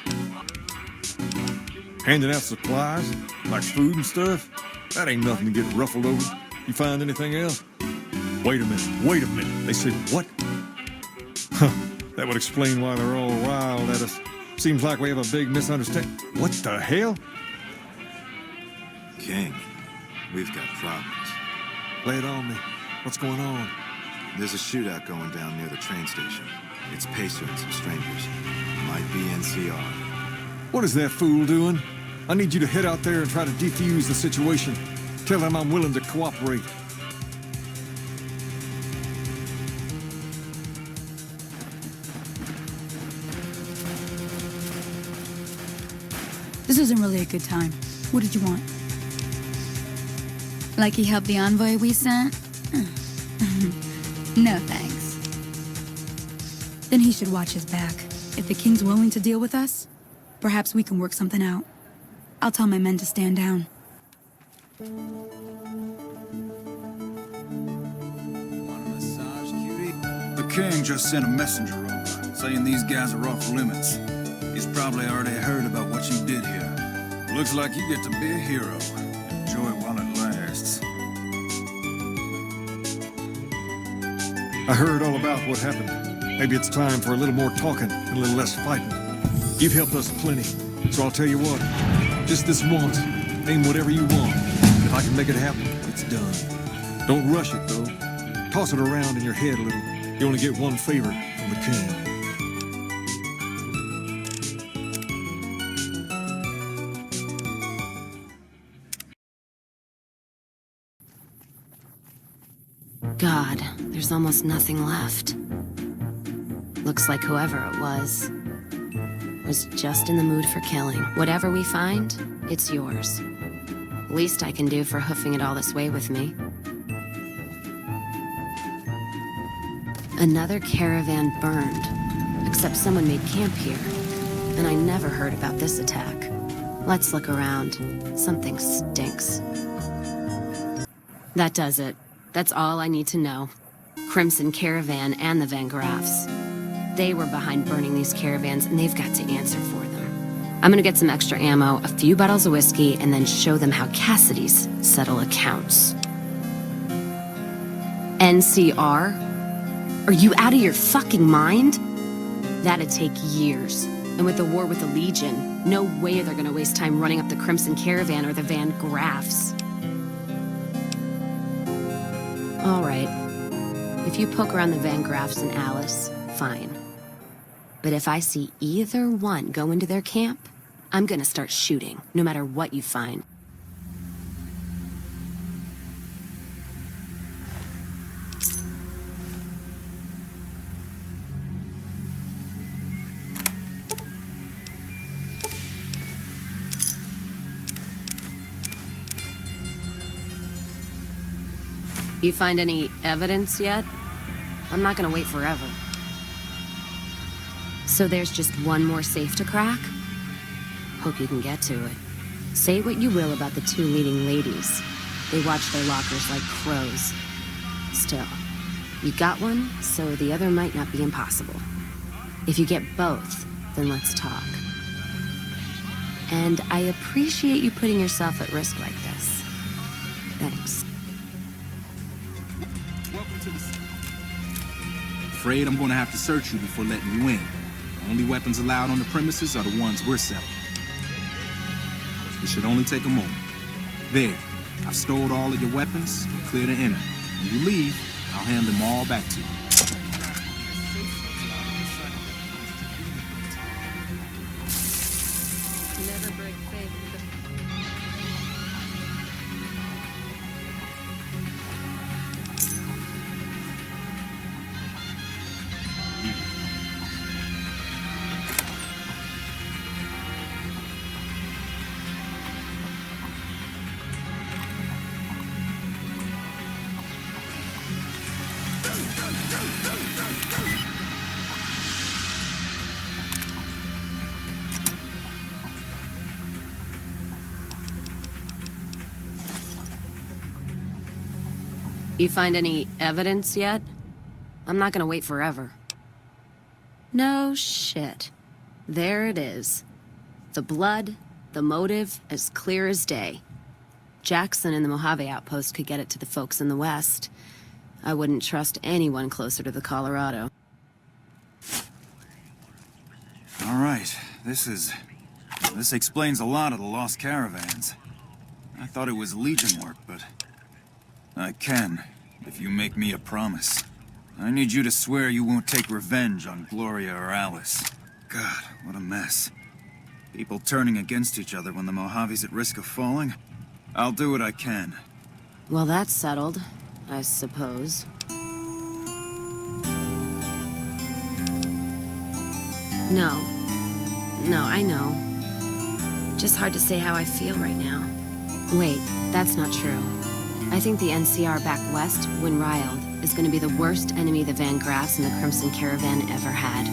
Handing out supplies? Like food and stuff? That ain't nothing to get ruffled over. You find anything else? Wait a minute. They said what? Huh, that would explain why they're all riled at us. Seems like we have a big misunderstanding. What the hell? King, we've got problems. Lay it on me. What's going on? There's a shootout going down near the train station. It's Pacer and some strangers. Might be NCR. What is that fool doing? I need you to head out there and try to defuse the situation. Tell them I'm willing to cooperate. This isn't really a good time. What did you want? Like he helped the envoy we sent? No thanks. Then he should watch his back. If the king's willing to deal with us, perhaps we can work something out. I'll tell my men to stand down. The king just sent a messenger over, saying these guys are off limits. He's probably already heard about what you did here. Looks like you get to be a hero. Enjoy it while it lasts. I heard all about what happened. Maybe it's time for a little more talking and a little less fighting. You've helped us plenty, so I'll tell you what. Just this once, name whatever you want. If I can make it happen, it's done. Don't rush it, though. Toss it around in your head a little. You only get one favor from the king. God, there's almost nothing left. Looks like whoever it was just in the mood for killing. Whatever we find, it's yours. Least I can do for hoofing it all this way with me. Another caravan burned, except someone made camp here. And I never heard about this attack. Let's look around. Something stinks. That does it. That's all I need to know. Crimson Caravan and the Van Graffs. They were behind burning these caravans, and they've got to answer for them. I'm gonna get some extra ammo, a few bottles of whiskey, and then show them how Cassidy's settle accounts. NCR? Are you out of your fucking mind? That'd take years. And with the war with the Legion, no way they're gonna waste time running up the Crimson Caravan or the Van Graffs. All right. If you poke around the Van Graffs and Alice, fine. But if I see either one go into their camp, I'm gonna start shooting, no matter what you find. You find any evidence yet? I'm not gonna wait forever. So there's just one more safe to crack? Hope you can get to it. Say what you will about the two leading ladies. They watch their lockers like crows. Still, you got one, so the other might not be impossible. If you get both, then let's talk. And I appreciate you putting yourself at risk like this. Thanks. Afraid I'm gonna have to search you before letting you in. The only weapons allowed on the premises are the ones we're selling. It should only take a moment. There, I've stored all of your weapons, clear the inner. When you leave, I'll hand them all back to you. Never break faith. You find any evidence yet? I'm not gonna wait forever. No shit. There it is. The blood, the motive, as clear as day. Jackson and the Mojave outpost could get it to the folks in the West. I wouldn't trust anyone closer to the Colorado. All right, this explains a lot of the lost caravans. I thought it was Legion work, but I can, if you make me a promise. I need you to swear you won't take revenge on Gloria or Alice. God, what a mess. People turning against each other when the Mojave's at risk of falling. I'll do what I can. Well, that's settled, I suppose. No, I know. Just hard to say how I feel right now. Wait, that's not true. I think the NCR back west, when riled, is going to be the worst enemy the Van Graffs and the Crimson Caravan ever had.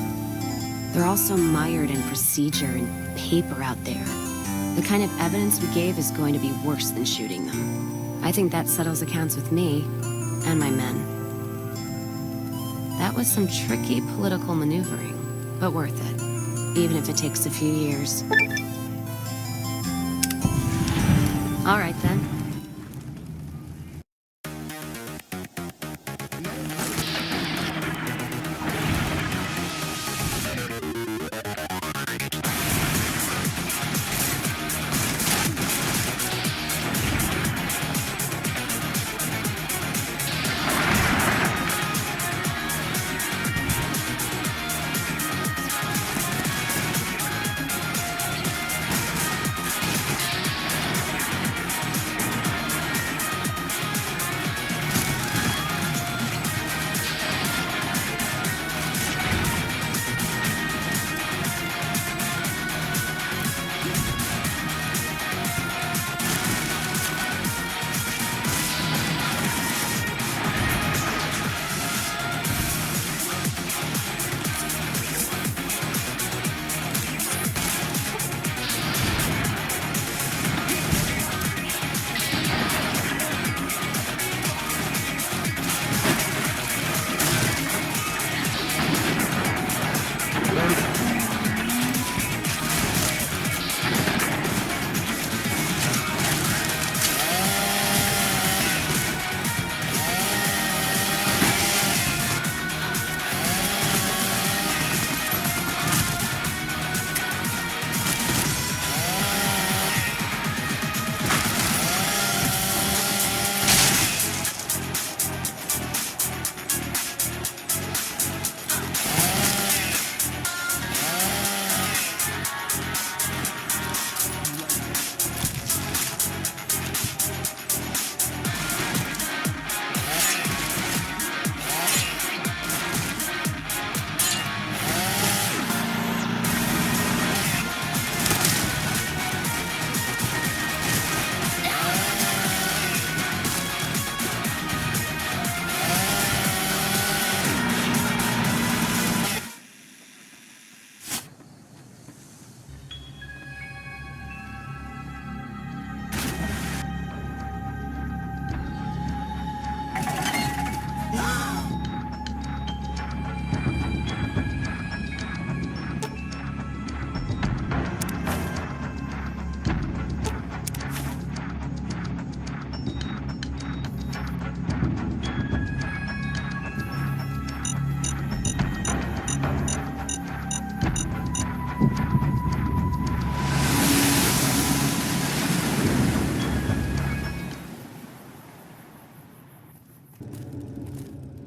They're all so mired in procedure and paper out there. The kind of evidence we gave is going to be worse than shooting them. I think that settles accounts with me and my men. That was some tricky political maneuvering, but worth it, even if it takes a few years. All right, then.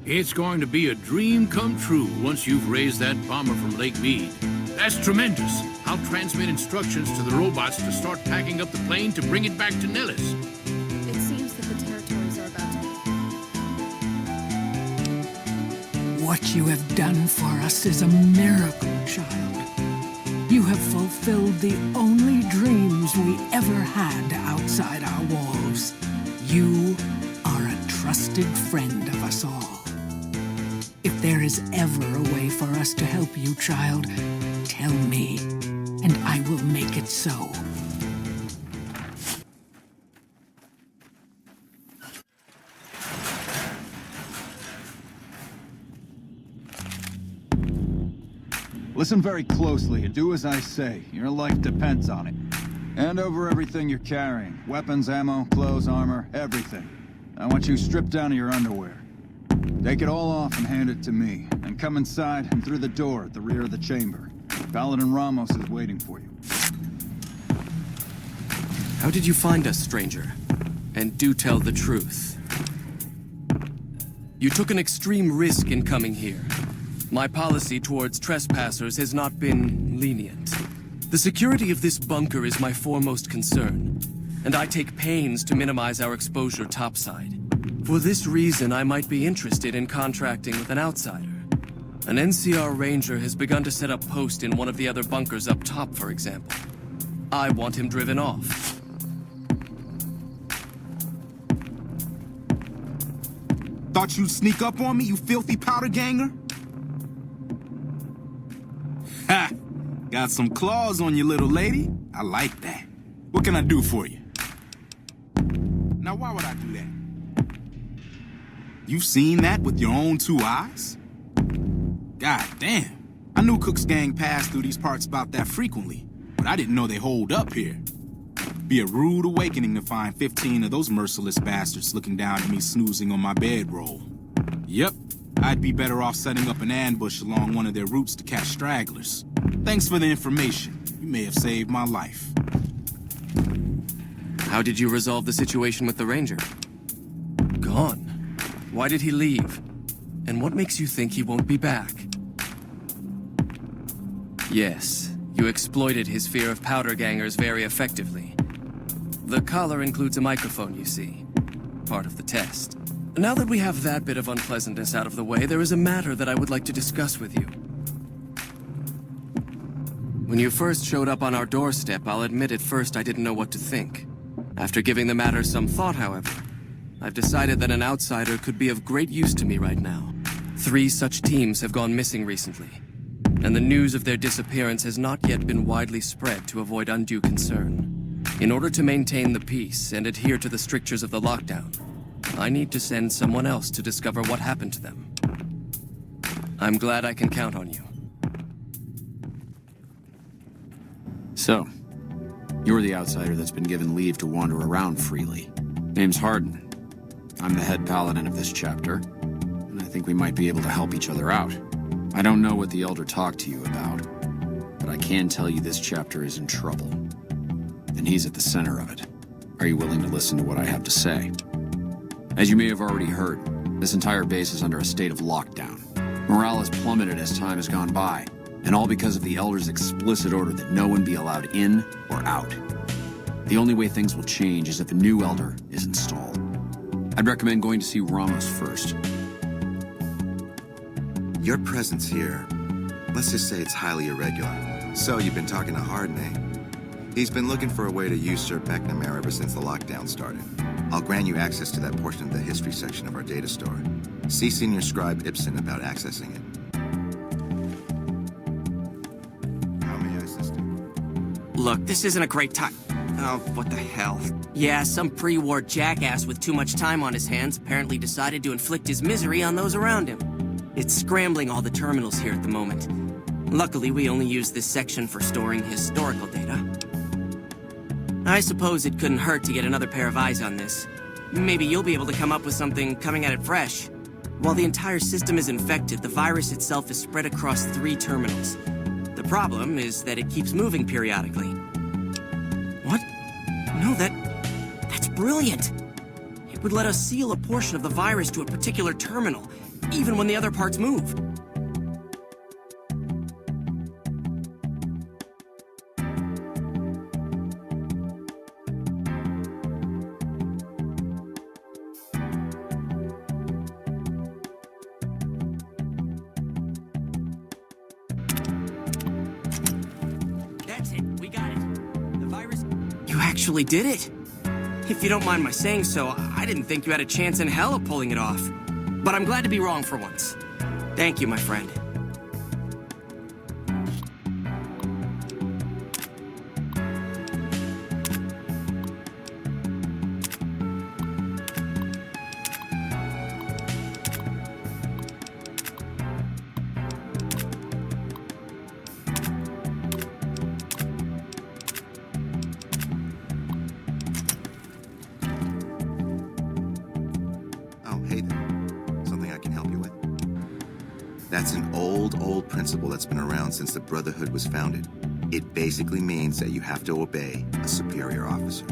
It's going to be a dream come true once you've raised that bomber from Lake Mead. That's tremendous. I'll transmit instructions to the robots to start packing up the plane to bring it back to Nellis. It seems that the territories are about to... What you have done for us is a miracle, child. You have fulfilled the only dreams we ever had outside our walls. You are a trusted friend of us all. If there is ever a way for us to help you, child, tell me, and I will make it so. Listen very closely and do as I say. Your life depends on it. Hand over everything you're carrying. Weapons, ammo, clothes, armor, everything. I want you stripped down to your underwear. Take it all off and hand it to me. And come inside and through the door at the rear of the chamber. Paladin Ramos is waiting for you. How did you find us, stranger? And do tell the truth. You took an extreme risk in coming here. My policy towards trespassers has not been lenient. The security of this bunker is my foremost concern, and I take pains to minimize our exposure topside. For this reason, I might be interested in contracting with an outsider. An NCR ranger has begun to set up post in one of the other bunkers up top, for example. I want him driven off. Thought you'd sneak up on me, you filthy powder ganger? Ha! Got some claws on you, little lady. I like that. What can I do for you? Now, why would I do that? You've seen that with your own two eyes? God damn. I knew Cook's gang passed through these parts about that frequently, but I didn't know they holed up here. Be a rude awakening to find 15 of those merciless bastards looking down at me snoozing on my bedroll. Yep, I'd be better off setting up an ambush along one of their routes to catch stragglers. Thanks for the information. You may have saved my life. How did you resolve the situation with the ranger? Gone. Why did he leave? And what makes you think he won't be back? Yes, you exploited his fear of powder gangers very effectively. The collar includes a microphone, you see. Part of the test. Now that we have that bit of unpleasantness out of the way, there is a matter that I would like to discuss with you. When you first showed up on our doorstep, I'll admit at first I didn't know what to think. After giving the matter some thought, however, I've decided that an outsider could be of great use to me right now. 3 such teams have gone missing recently, and the news of their disappearance has not yet been widely spread to avoid undue concern. In order to maintain the peace and adhere to the strictures of the lockdown, I need to send someone else to discover what happened to them. I'm glad I can count on you. So, you're the outsider that's been given leave to wander around freely. Name's Hardin. I'm the head paladin of this chapter, and I think we might be able to help each other out. I don't know what the Elder talked to you about, but I can tell you this chapter is in trouble. And he's at the center of it. Are you willing to listen to what I have to say? As you may have already heard, this entire base is under a state of lockdown. Morale has plummeted as time has gone by, and all because of the Elder's explicit order that no one be allowed in or out. The only way things will change is if a new Elder is installed. I'd recommend going to see Ramos first. Your presence here, let's just say it's highly irregular. So you've been talking to Hardin, eh? He's been looking for a way to usurp McNamara ever since the lockdown started. I'll grant you access to that portion of the history section of our data store. See Senior Scribe Ibsen about accessing it. How may I assist you? Look, this isn't a great time. Oh, what the hell? Yeah, some pre-war jackass with too much time on his hands apparently decided to inflict his misery on those around him. It's scrambling all the terminals here at the moment. Luckily, we only use this section for storing historical data. I suppose it couldn't hurt to get another pair of eyes on this. Maybe you'll be able to come up with something coming at it fresh. While the entire system is infected, the virus itself is spread across 3 terminals. The problem is that it keeps moving periodically. What? No, that's brilliant. It would let us seal a portion of the virus to a particular terminal, even when the other parts move. That's it. We got it. The virus... You actually did it. If you don't mind my saying so, I didn't think you had a chance in hell of pulling it off. But I'm glad to be wrong for once. Thank you, my friend. That's an old principle that's been around since the Brotherhood was founded. It basically means that you have to obey a superior officer.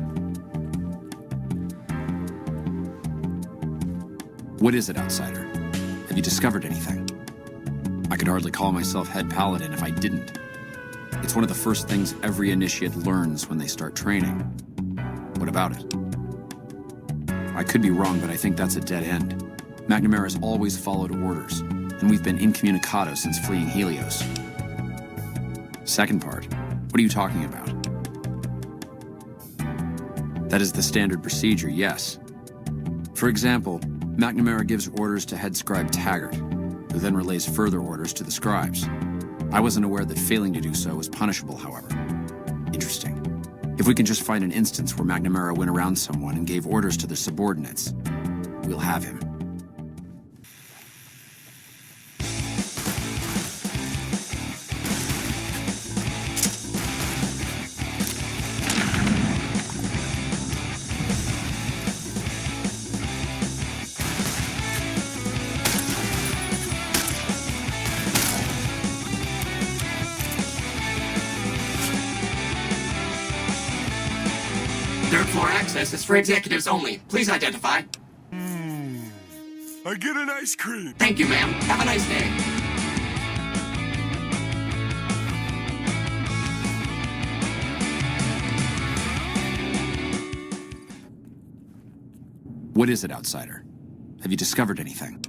What is it, outsider? Have you discovered anything? I could hardly call myself head paladin if I didn't. It's one of the first things every initiate learns when they start training. What about it? I could be wrong, but I think that's a dead end. McNamara's always followed orders, and we've been incommunicado since fleeing Helios. Second part, what are you talking about? That is the standard procedure, yes. For example, McNamara gives orders to head scribe Taggart, who then relays further orders to the scribes. I wasn't aware that failing to do so was punishable, however. Interesting. If we can just find an instance where McNamara went around someone and gave orders to their subordinates, we'll have him. Third floor access is for executives only. Please identify. I get an ice cream. Thank you, ma'am. Have a nice day. What is it, outsider? Have you discovered anything?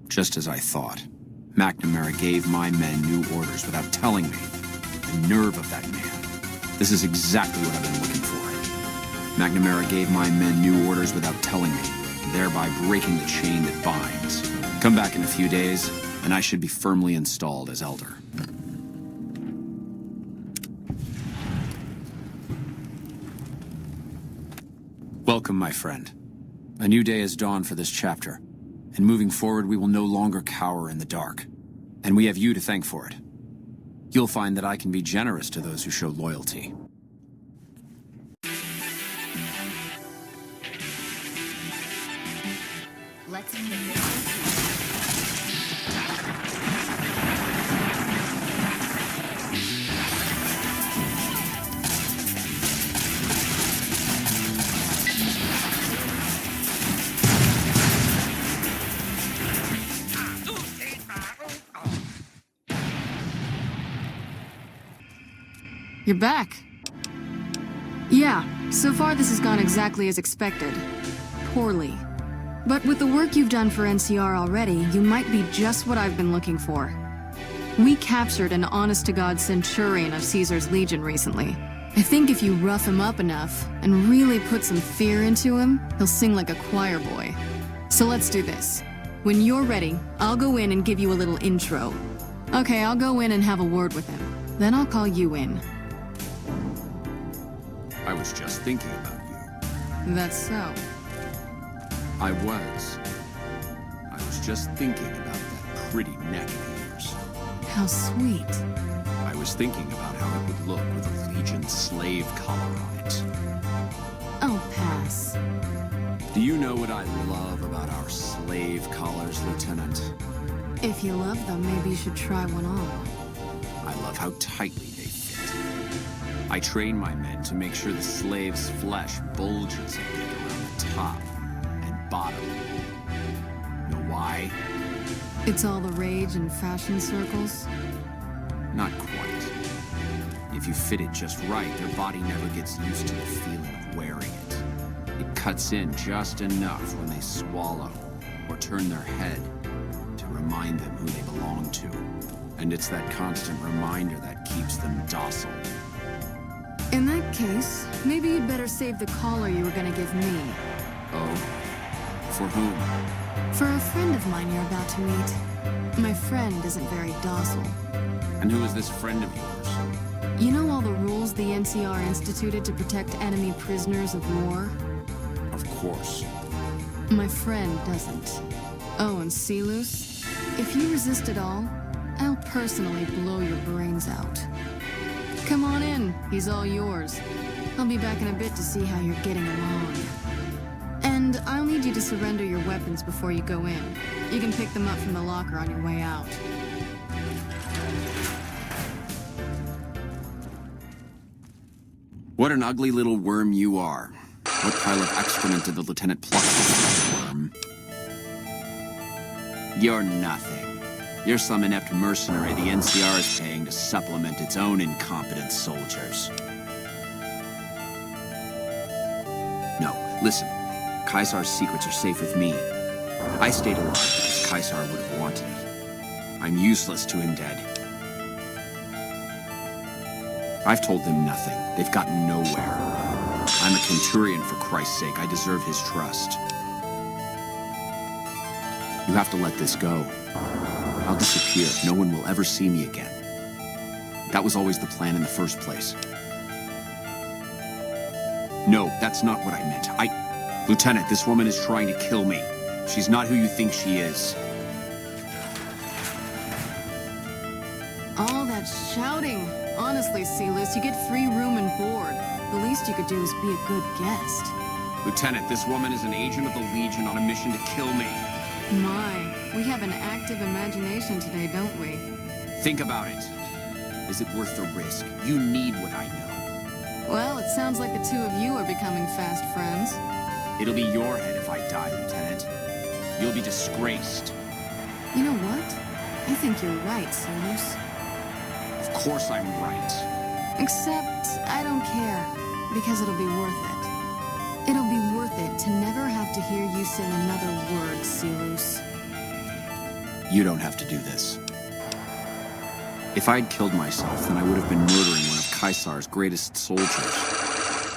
Just as I thought. McNamara gave my men new orders without telling me. The nerve of that man. This is exactly what I've been looking for. McNamara gave my men new orders without telling me, thereby breaking the chain that binds. Come back in a few days, and I should be firmly installed as Elder. Welcome, my friend. A new day has dawned for this chapter, and moving forward we will no longer cower in the dark. And we have you to thank for it. You'll find that I can be generous to those who show loyalty. Let's kick this. You're back. Yeah, so far this has gone exactly as expected. Poorly. But with the work you've done for NCR already, you might be just what I've been looking for. We captured an honest-to-God centurion of Caesar's Legion recently. I think if you rough him up enough and really put some fear into him, he'll sing like a choir boy. So let's do this. When you're ready, I'll go in and give you a little intro. Okay, I'll go in and have a word with him. Then I'll call you in. I was just thinking about you. That's so. I was just thinking about that pretty neck of yours. How sweet. I was thinking about how it would look with a Legion slave collar on it. I'll pass. Do you know what I love about our slave collars, Lieutenant? If you love them, maybe you should try one on. I love how tightly they fit. I train my men to make sure the slave's flesh bulges a bit around the top and bottom. It's all the rage in fashion circles? Not quite. If you fit it just right, their body never gets used to the feeling of wearing it. It cuts in just enough when they swallow or turn their head to remind them who they belong to. And it's that constant reminder that keeps them docile. In that case, maybe you'd better save the collar you were gonna give me. Oh? For whom? For a friend of mine you're about to meet. My friend isn't very docile. And who is this friend of yours? You know all the rules the NCR instituted to protect enemy prisoners of war? Of course. My friend doesn't. Oh, and Silus, if you resist at all, I'll personally blow your brains out. Come on in, he's all yours. I'll be back in a bit to see how you're getting along. And I'll need you to surrender your weapons before you go in. You can pick them up from the locker on your way out. What an ugly little worm you are. What pile of excrement did the lieutenant pluck from this worm? You're nothing. You're some inept mercenary the NCR is paying to supplement its own incompetent soldiers. No, listen. Caesar's secrets are safe with me. I stayed alive because Caesar would have wanted it. I'm useless to him dead. I've told them nothing. They've gotten nowhere. I'm a Centurion, for Christ's sake. I deserve his trust. You have to let this go. I'll disappear. No one will ever see me again. That was always the plan in the first place. No, that's not what I meant. Lieutenant, this woman is trying to kill me. She's not who you think she is. All that shouting. Honestly, Silus, you get free room and board. The least you could do is be a good guest. Lieutenant, this woman is an agent of the Legion on a mission to kill me. My, we have an active imagination today, don't we? Think about it. Is it worth the risk? You need what I know. Well, it sounds like the two of you are becoming fast friends. It'll be your head if I die, Lieutenant. You'll be disgraced. You know what? I think you're right, Silus. Of course I'm right. Except, I don't care, because it'll be worth it. It'll be worth it to never have to hear you say another word, Silus. You don't have to do this. If I'd killed myself, then I would have been murdering one of Caesar's greatest soldiers.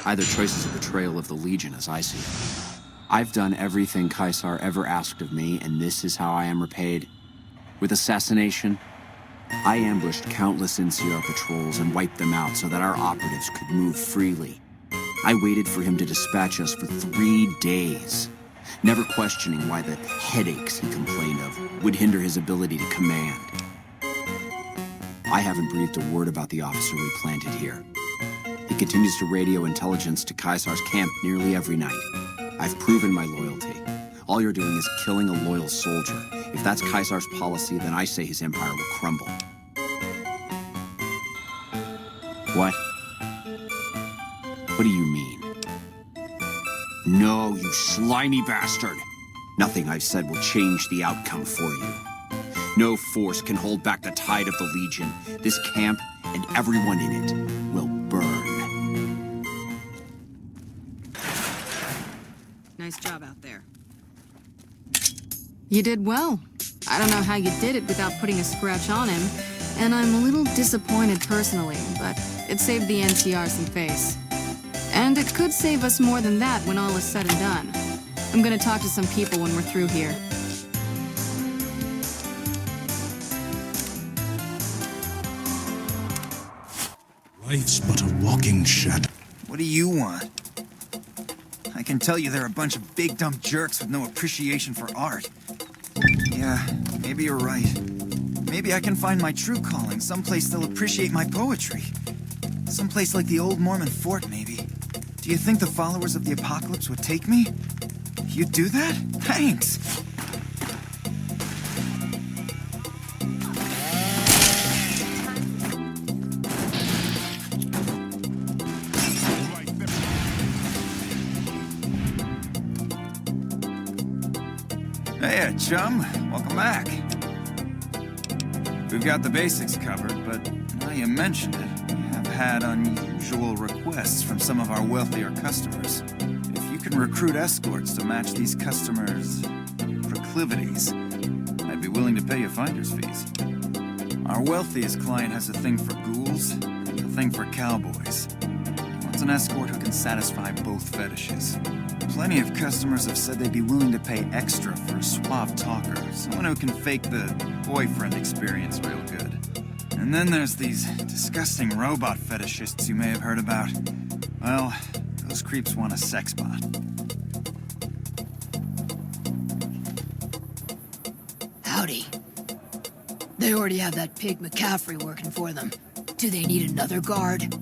Either choice is a betrayal of the Legion, as I see it. I've done everything Caesar ever asked of me, and this is how I am repaid. With assassination, I ambushed countless NCR patrols and wiped them out so that our operatives could move freely. I waited for him to dispatch us for 3 days, never questioning why the headaches he complained of would hinder his ability to command. I haven't breathed a word about the officer we planted here. He continues to radio intelligence to Caesar's camp nearly every night. I've proven my loyalty. All you're doing is killing a loyal soldier. If that's Caesar's policy, then I say his empire will crumble. What? What do you mean? No, you slimy bastard! Nothing I've said will change the outcome for you. No force can hold back the tide of the Legion. This camp and everyone in it will burn. Nice job out there. You did well. I don't know how you did it without putting a scratch on him, and I'm a little disappointed personally, but it saved the NCR some face. And it could save us more than that when all is said and done. I'm gonna talk to some people when we're through here. Life's but a walking shadow. What do you want? I can tell you they're a bunch of big dumb jerks with no appreciation for art. Yeah, maybe you're right. Maybe I can find my true calling, someplace they'll appreciate my poetry. Someplace like the old Mormon fort, maybe. Do you think the followers of the apocalypse would take me? You'd do that? Thanks! Hey, chum. Welcome back. We've got the basics covered, but now you mention it, we have had unusual requests from some of our wealthier customers. If you can recruit escorts to match these customers' proclivities, I'd be willing to pay you finder's fees. Our wealthiest client has a thing for ghouls and a thing for cowboys. He wants an escort who can satisfy both fetishes. Plenty of customers have said they'd be willing to pay extra for a suave talker, someone who can fake the boyfriend experience real good. And then there's these disgusting robot fetishists you may have heard about. Well, those creeps want a sex bot. Howdy. They already have that pig McCaffrey working for them. Do they need another guard?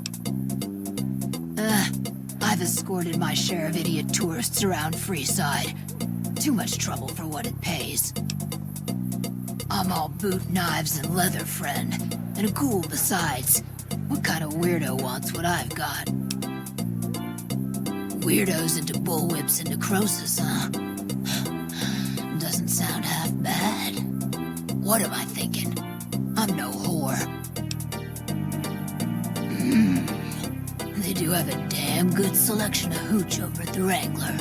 I've escorted my share of idiot tourists around Freeside. Too much trouble for what it pays. I'm all boot, knives, and leather, friend. And a ghoul besides. What kind of weirdo wants what I've got? Weirdos into bullwhips and necrosis, huh? Doesn't sound half bad. What am I thinking? I'm no whore. They do have a damn good selection of hooch over at the Wrangler.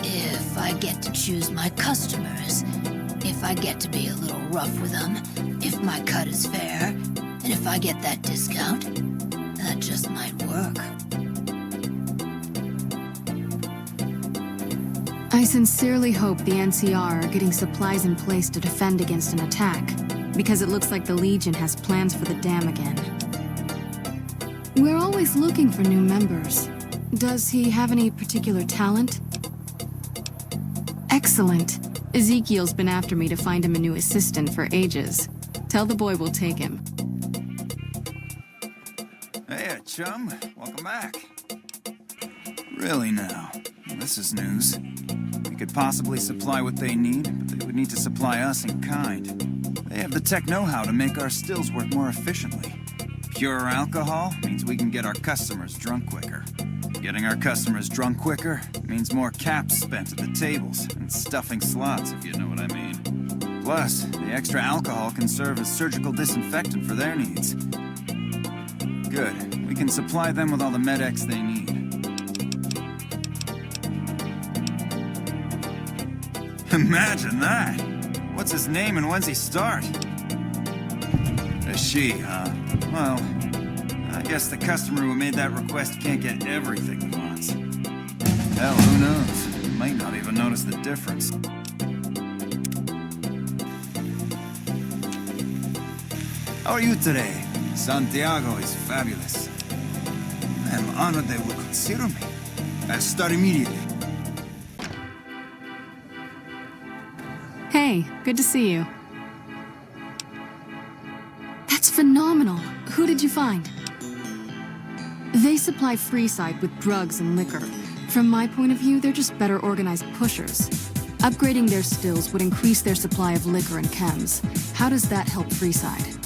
If I get to choose my customers, if I get to be a little rough with them, if my cut is fair, and if I get that discount, that just might work. I sincerely hope the NCR are getting supplies in place to defend against an attack, because it looks like the Legion has plans for the dam again. We're always looking for new members. Does he have any particular talent? Excellent. Ezekiel's been after me to find him a new assistant for ages. Tell the boy we'll take him. Hey, chum. Welcome back. Really now, this is news. We could possibly supply what they need, but they would need to supply us in kind. They have the tech know-how to make our stills work more efficiently. Pure alcohol means we can get our customers drunk quicker. Getting our customers drunk quicker means more caps spent at the tables and stuffing slots, if you know what I mean. Plus, the extra alcohol can serve as surgical disinfectant for their needs. Good. We can supply them with all the med-X they need. Imagine that! What's his name and when's he start? A she, huh? Well, I guess the customer who made that request can't get everything he wants. Hell, who knows? He might not even notice the difference. How are you today? Santiago is fabulous. I am honored they would consider me. I'll start immediately. Hey, good to see you. That's phenomenal. Who did you find? They supply Freeside with drugs and liquor. From my point of view, they're just better organized pushers. Upgrading their stills would increase their supply of liquor and chems. How does that help Freeside?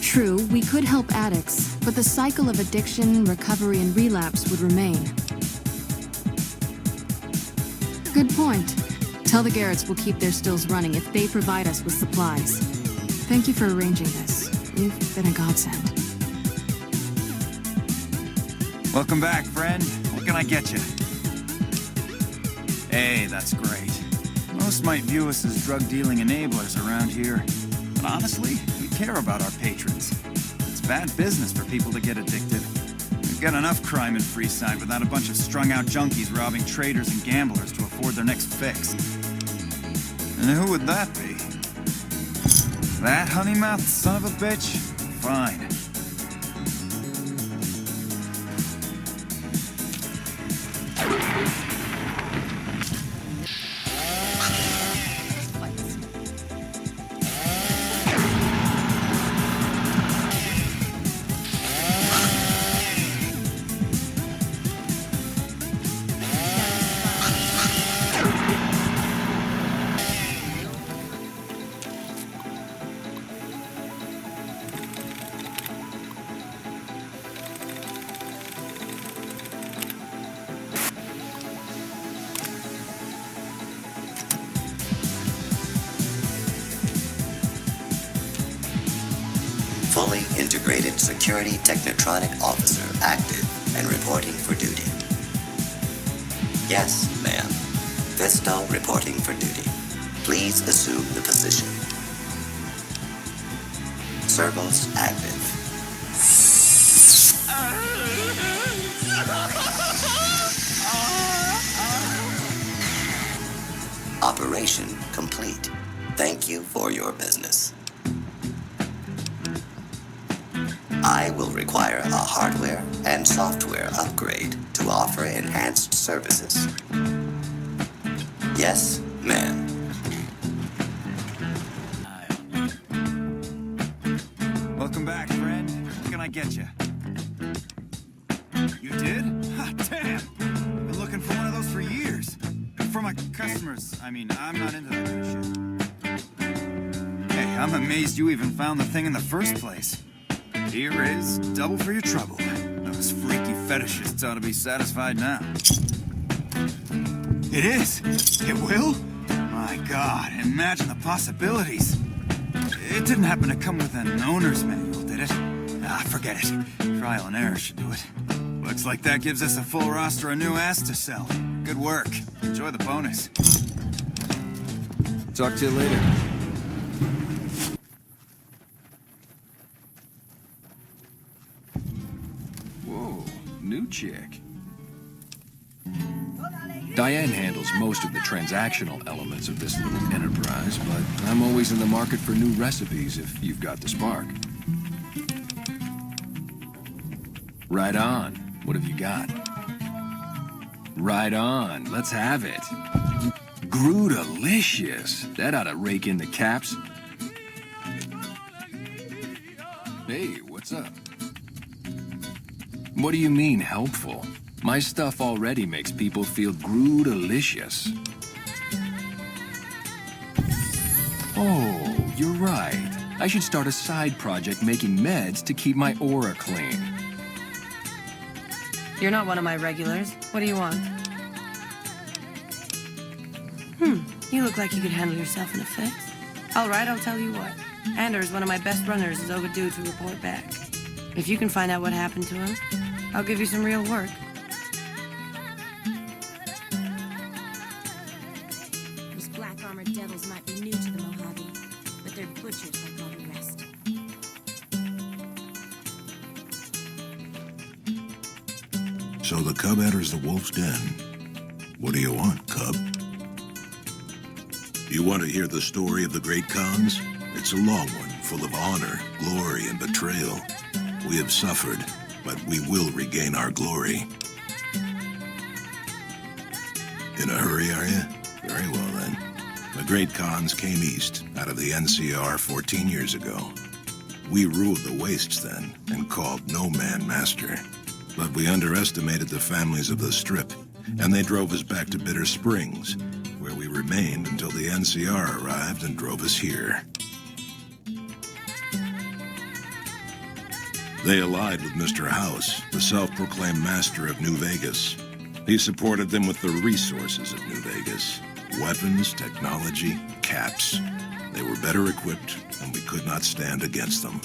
True, we could help addicts, but the cycle of addiction, recovery, and relapse would remain. Good point. Tell the Garretts we'll keep their stills running if they provide us with supplies. Thank you for arranging this. You've been a godsend. Welcome back, friend. What can I get you? Hey, that's great. Most might view us as drug-dealing enablers around here. But honestly, we care about our patrons. It's bad business for people to get addicted. We've got enough crime in Freeside without a bunch of strung-out junkies robbing traders and gamblers to afford their next fix. And who would that be? That honey-mouthed son of a bitch? Fine. fully integrated security technotronic officer active and reporting for duty. Yes, ma'am. Visto reporting for duty. Please assume the position. Servos active. Operation complete. Thank you for your business. I will require a hardware and software upgrade to offer enhanced services. Yes, ma'am. Welcome back, friend. What can I get you? You did? Ah, damn! I've been looking for one of those for years. For my customers. I mean, I'm not into that kind of shit. Hey, I'm amazed you even found the thing in the first place. Here is double for your trouble. Those freaky fetishists ought to be satisfied now. It is? It will? My God, imagine the possibilities. It didn't happen to come with an owner's manual, did it? Ah, forget it. Trial and error should do it. Looks like that gives us a full roster of new ass to sell. Good work. Enjoy the bonus. Talk to you later. Whoa, new chick. Diane handles most of the transactional elements of this little enterprise, but I'm always in the market for new recipes if you've got the spark. Right on. What have you got? Right on. Let's have it. Groo-delicious. That ought to rake in the caps. Hey, what's up? What do you mean, helpful? My stuff already makes people feel groo-delicious. Oh, you're right. I should start a side project making meds to keep my aura clean. You're not one of my regulars. What do you want? You look like you could handle yourself in a fix. All right, I'll tell you what. Anders, one of my best runners, is overdue to report back. If you can find out what happened to him, I'll give you some real work. These black armored devils might be new to the Mojave, but they're butchers like all the rest. So the cub enters the wolf's den. What do you want, cub? You want to hear the story of the great Khans? It's a long one, full of honor, glory, and betrayal. We have suffered, but we will regain our glory. In a hurry, are you? Very well, then. The great Khans came east, out of the NCR 14 years ago. We ruled the wastes then, and called no man master. But we underestimated the families of the Strip, and they drove us back to Bitter Springs, where we remained until the NCR arrived and drove us here. They allied with Mr. House, the self-proclaimed master of New Vegas. He supported them with the resources of New Vegas. Weapons, technology, caps. They were better equipped, and we could not stand against them.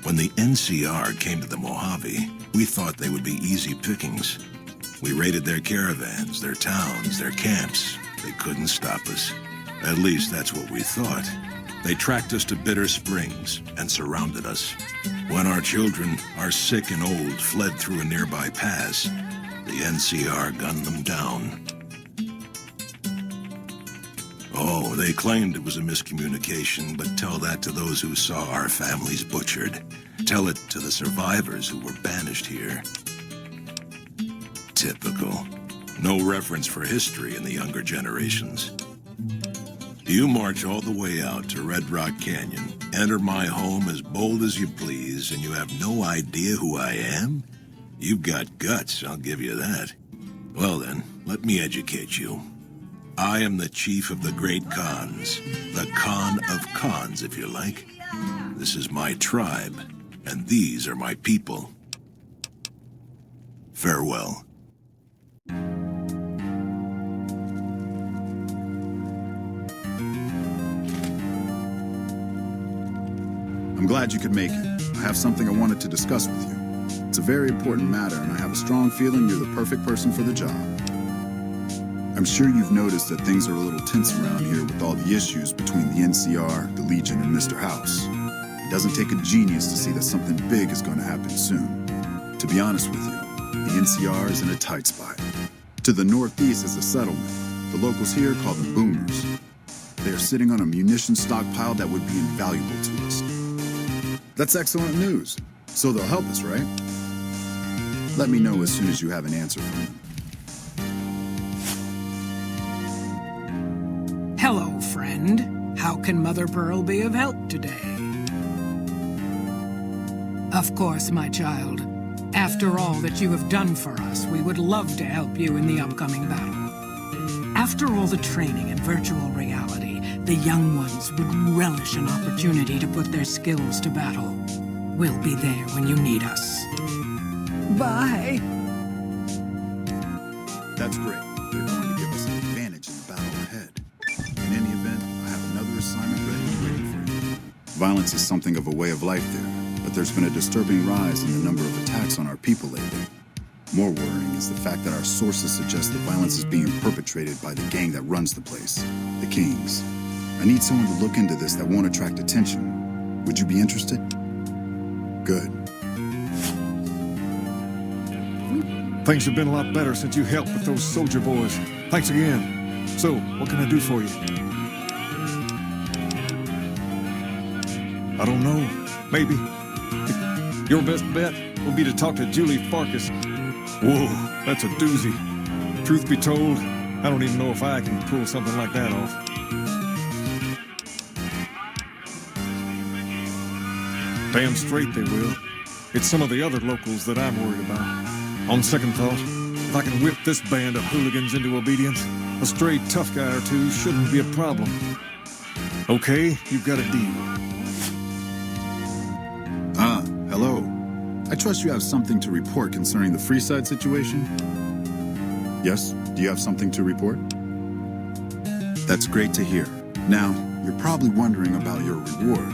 When the NCR came to the Mojave, we thought they would be easy pickings. We raided their caravans, their towns, their camps. They couldn't stop us. At least that's what we thought. They tracked us to Bitter Springs and surrounded us. When our children, our sick and old, fled through a nearby pass, the NCR gunned them down. Oh, they claimed it was a miscommunication, but tell that to those who saw our families butchered. Tell it to the survivors who were banished here. Typical. No reference for history in the younger generations. You march all the way out to Red Rock Canyon, enter my home as bold as you please, and you have no idea who I am? You've got guts, I'll give you that. Well then, let me educate you. I am the chief of the great Khans. The Khan of Khans, if you like. This is my tribe, and these are my people. Farewell. I'm glad you could make it. I have something I wanted to discuss with you. It's a very important matter, and I have a strong feeling you're the perfect person for the job. I'm sure you've noticed that things are a little tense around here with all the issues between the NCR, the Legion, and Mr. House. It doesn't take a genius to see that something big is going to happen soon. To be honest with you, the NCR is in a tight spot. To the northeast is a settlement. The locals here call them boomers. They are sitting on a munition stockpile that would be invaluable to us. That's excellent news. So they'll help us, right? Let me know as soon as you have an answer from them. Hello, friend. How can Mother Pearl be of help today? Of course, my child. After all that you have done for us, we would love to help you in the upcoming battle. After all the training in virtual reality, the young ones would relish an opportunity to put their skills to battle. We'll be there when you need us. Bye. That's great. They're going to give us an advantage in the battle ahead. In any event, I have another assignment ready and waiting for you. Violence is something of a way of life there, but there's been a disturbing rise in the number of attacks on our people lately. More worrying is the fact that our sources suggest the violence is being perpetrated by the gang that runs the place, the Kings. I need someone to look into this that won't attract attention. Would you be interested? Good. Things have been a lot better since you helped with those soldier boys. Thanks again. So, what can I do for you? I don't know. Maybe. Your best bet will be to talk to Julie Farkas. Whoa, that's a doozy. Truth be told, I don't even know if I can pull something like that off. Damn straight they will. It's some of the other locals that I'm worried about. On second thought, if I can whip this band of hooligans into obedience, a stray tough guy or two shouldn't be a problem. Okay, you've got a deal. Hello. I trust you have something to report concerning the Freeside situation? Yes? Do you have something to report? That's great to hear. Now, you're probably wondering about your reward.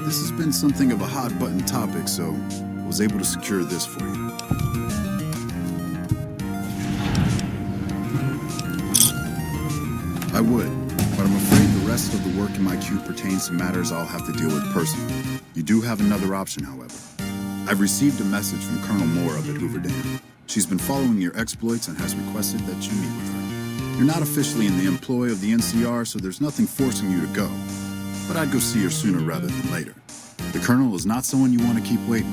This has been something of a hot-button topic, so I was able to secure this for you. I would, but I'm afraid the rest of the work in my queue pertains to matters I'll have to deal with personally. You do have another option, however. I've received a message from Colonel Moore up at Hoover Dam. She's been following your exploits and has requested that you meet with her. You're not officially in the employ of the NCR, so there's nothing forcing you to go. But I'd go see her sooner rather than later. The Colonel is not someone you want to keep waiting.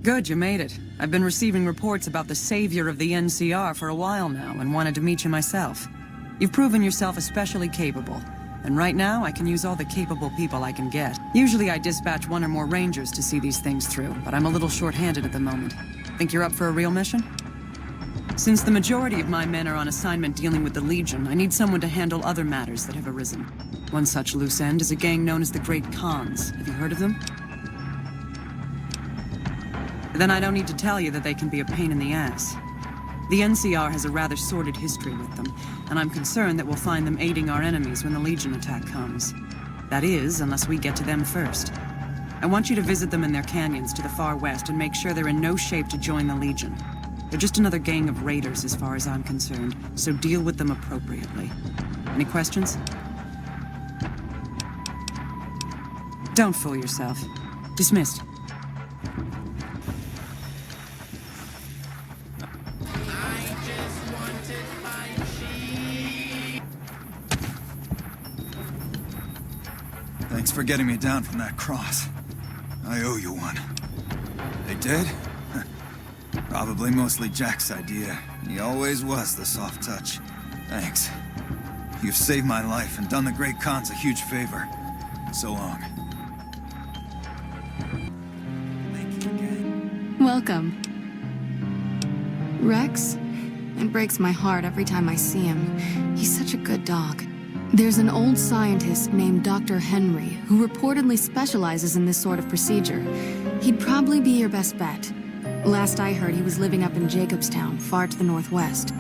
Good, you made it. I've been receiving reports about the savior of the NCR for a while now and wanted to meet you myself. You've proven yourself especially capable, and right now I can use all the capable people I can get. Usually I dispatch one or more rangers to see these things through, but I'm a little short-handed at the moment. Think you're up for a real mission? Since the majority of my men are on assignment dealing with the Legion, I need someone to handle other matters that have arisen. One such loose end is a gang known as the Great Khans. Have you heard of them? Then I don't need to tell you that they can be a pain in the ass. The NCR has a rather sordid history with them, and I'm concerned that we'll find them aiding our enemies when the Legion attack comes. That is, unless we get to them first. I want you to visit them in their canyons to the far west and make sure they're in no shape to join the Legion. They're just another gang of raiders as far as I'm concerned, so deal with them appropriately. Any questions? Don't fool yourself. Dismissed. Thanks for getting me down from that cross. I owe you one. They did? Probably mostly Jack's idea. He always was the soft touch. Thanks. You've saved my life and done the Great Khans a huge favor. So long. Welcome. Rex? It breaks my heart every time I see him. He's such a good dog. There's an old scientist named Dr. Henry who reportedly specializes in this sort of procedure. He'd probably be your best bet. Last I heard, he was living up in Jacobstown, far to the northwest.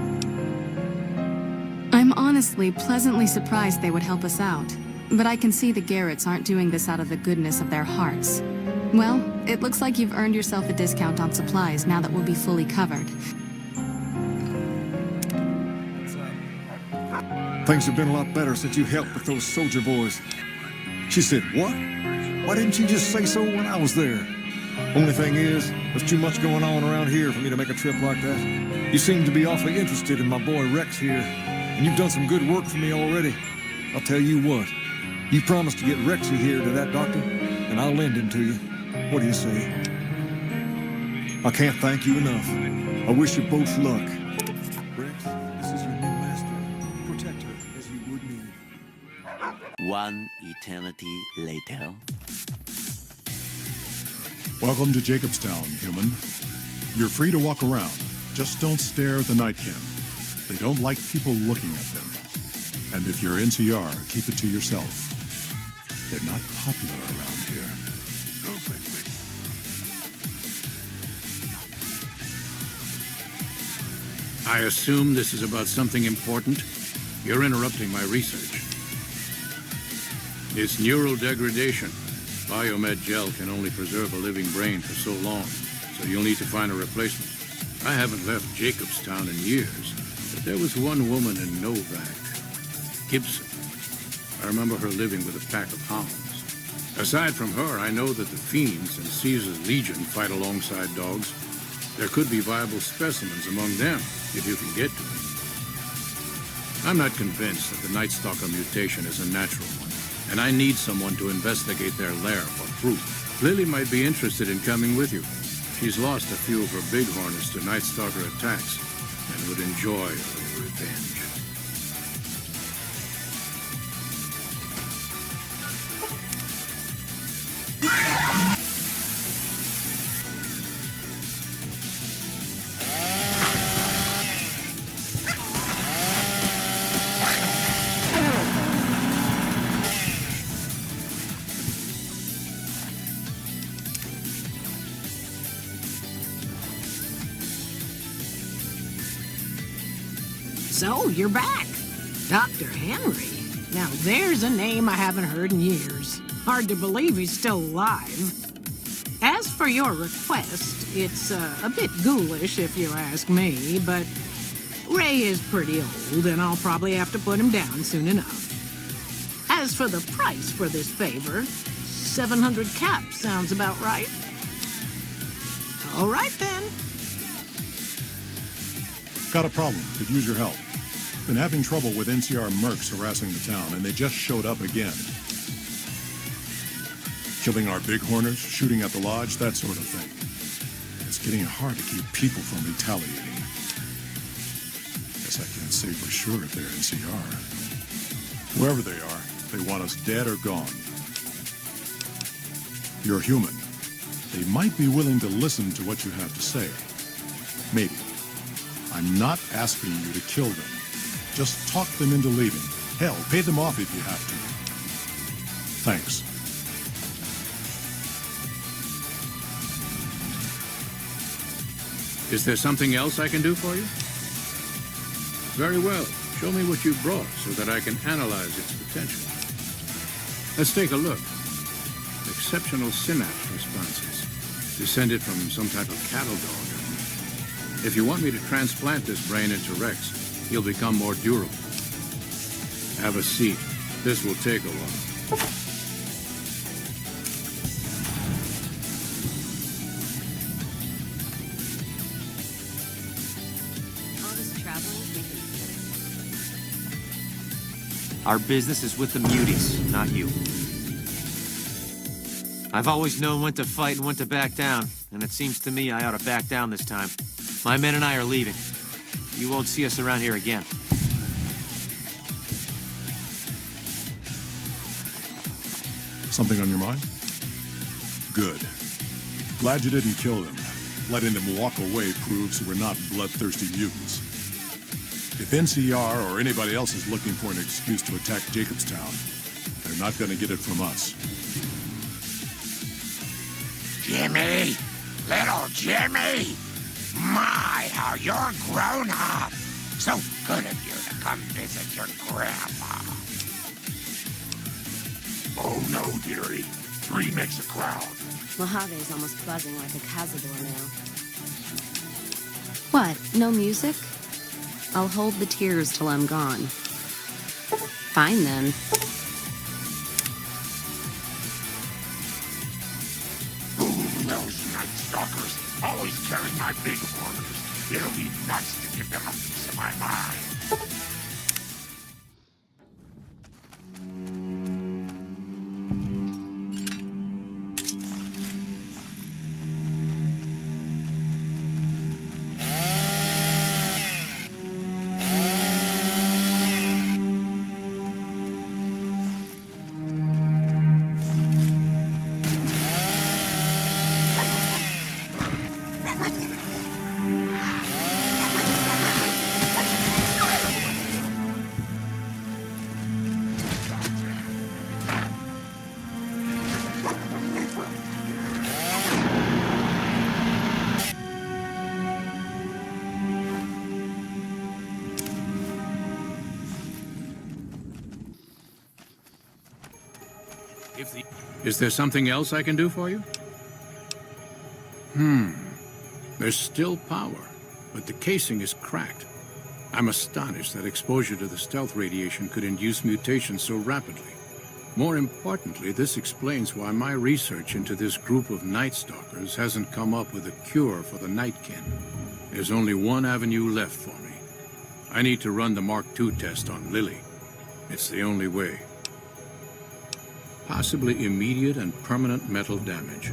I'm honestly pleasantly surprised they would help us out, but I can see the Garretts aren't doing this out of the goodness of their hearts. Well, it looks like you've earned yourself a discount on supplies now that we'll be fully covered. Things have been a lot better since you helped with those soldier boys. She said, what? Why didn't you just say so when I was there? Only thing is, there's too much going on around here for me to make a trip like that. You seem to be awfully interested in my boy Rex here, and you've done some good work for me already. I'll tell you what, you promised to get Rexy here to that doctor, and I'll lend him to you. What do you say? I can't thank you enough. I wish you both luck. Rex, this is your new master. Protect her as you would me. One eternity later. Welcome to Jacobstown, human. You're free to walk around. Just don't stare at the Nightkin. They don't like people looking at them. And if you're NCR, keep it to yourself. They're not popular around here. I assume this is about something important? You're interrupting my research. It's neural degradation. Biomed gel can only preserve a living brain for so long, so you'll need to find a replacement. I haven't left Jacobstown in years, but there was one woman in Novak, Gibson. I remember her living with a pack of hounds. Aside from her, I know that the Fiends and Caesar's Legion fight alongside dogs. There could be viable specimens among them, if you can get to them. I'm not convinced that the Night Stalker mutation is a natural one, and I need someone to investigate their lair for proof. Lily might be interested in coming with you. She's lost a few of her bighorners to Night Stalker attacks, and would enjoy a little revenge. So, you're back. Dr. Henry. Now there's a name I haven't heard in years. Hard to believe he's still alive. As for your request, it's a bit ghoulish if you ask me, but Ray is pretty old and I'll probably have to put him down soon enough. As for the price for this favor, 700 caps sounds about right. All right then. Got a problem. Could use your help. Been having trouble with NCR mercs harassing the town, and they just showed up again. Killing our bighorners, shooting at the lodge, that sort of thing. It's getting hard to keep people from retaliating. Guess I can't say for sure if they're NCR. Whoever they are, they want us dead or gone. You're human. They might be willing to listen to what you have to say. Maybe. I'm not asking you to kill them. Just talk them into leaving. Hell, pay them off if you have to. Thanks. Is there something else I can do for you? Very well. Show me what you brought so that I can analyze its potential. Let's take a look. Exceptional synapse responses. Descended from some type of cattle dog. If you want me to transplant this brain into Rex, he'll become more durable. Have a seat. This will take a while. Our business is with the muties, not you. I've always known when to fight and when to back down, and it seems to me I ought to back down this time. My men and I are leaving. You won't see us around here again. Something on your mind? Good. Glad you didn't kill them. Letting them walk away proves we're not bloodthirsty mutants. If NCR or anybody else is looking for an excuse to attack Jacobstown, they're not going to get it from us. Jimmy! Little Jimmy! My, how you're grown up! So good of you to come visit your grandpa. Oh no, dearie. 3 makes a crowd. Mojave's almost buzzing like a cazador now. What, no music? I'll hold the tears till I'm gone. Fine then. Ooh, those Night Stalkers always carry my big orders. It'll be nice to give them a piece of my mind. Is there something else I can do for you? There's still power, but the casing is cracked. I'm astonished that exposure to the stealth radiation could induce mutations so rapidly. More importantly, this explains why my research into this group of Night Stalkers hasn't come up with a cure for the Nightkin. There's only one avenue left for me. I need to run the Mark II test on Lily. It's the only way. Possibly immediate and permanent metal damage.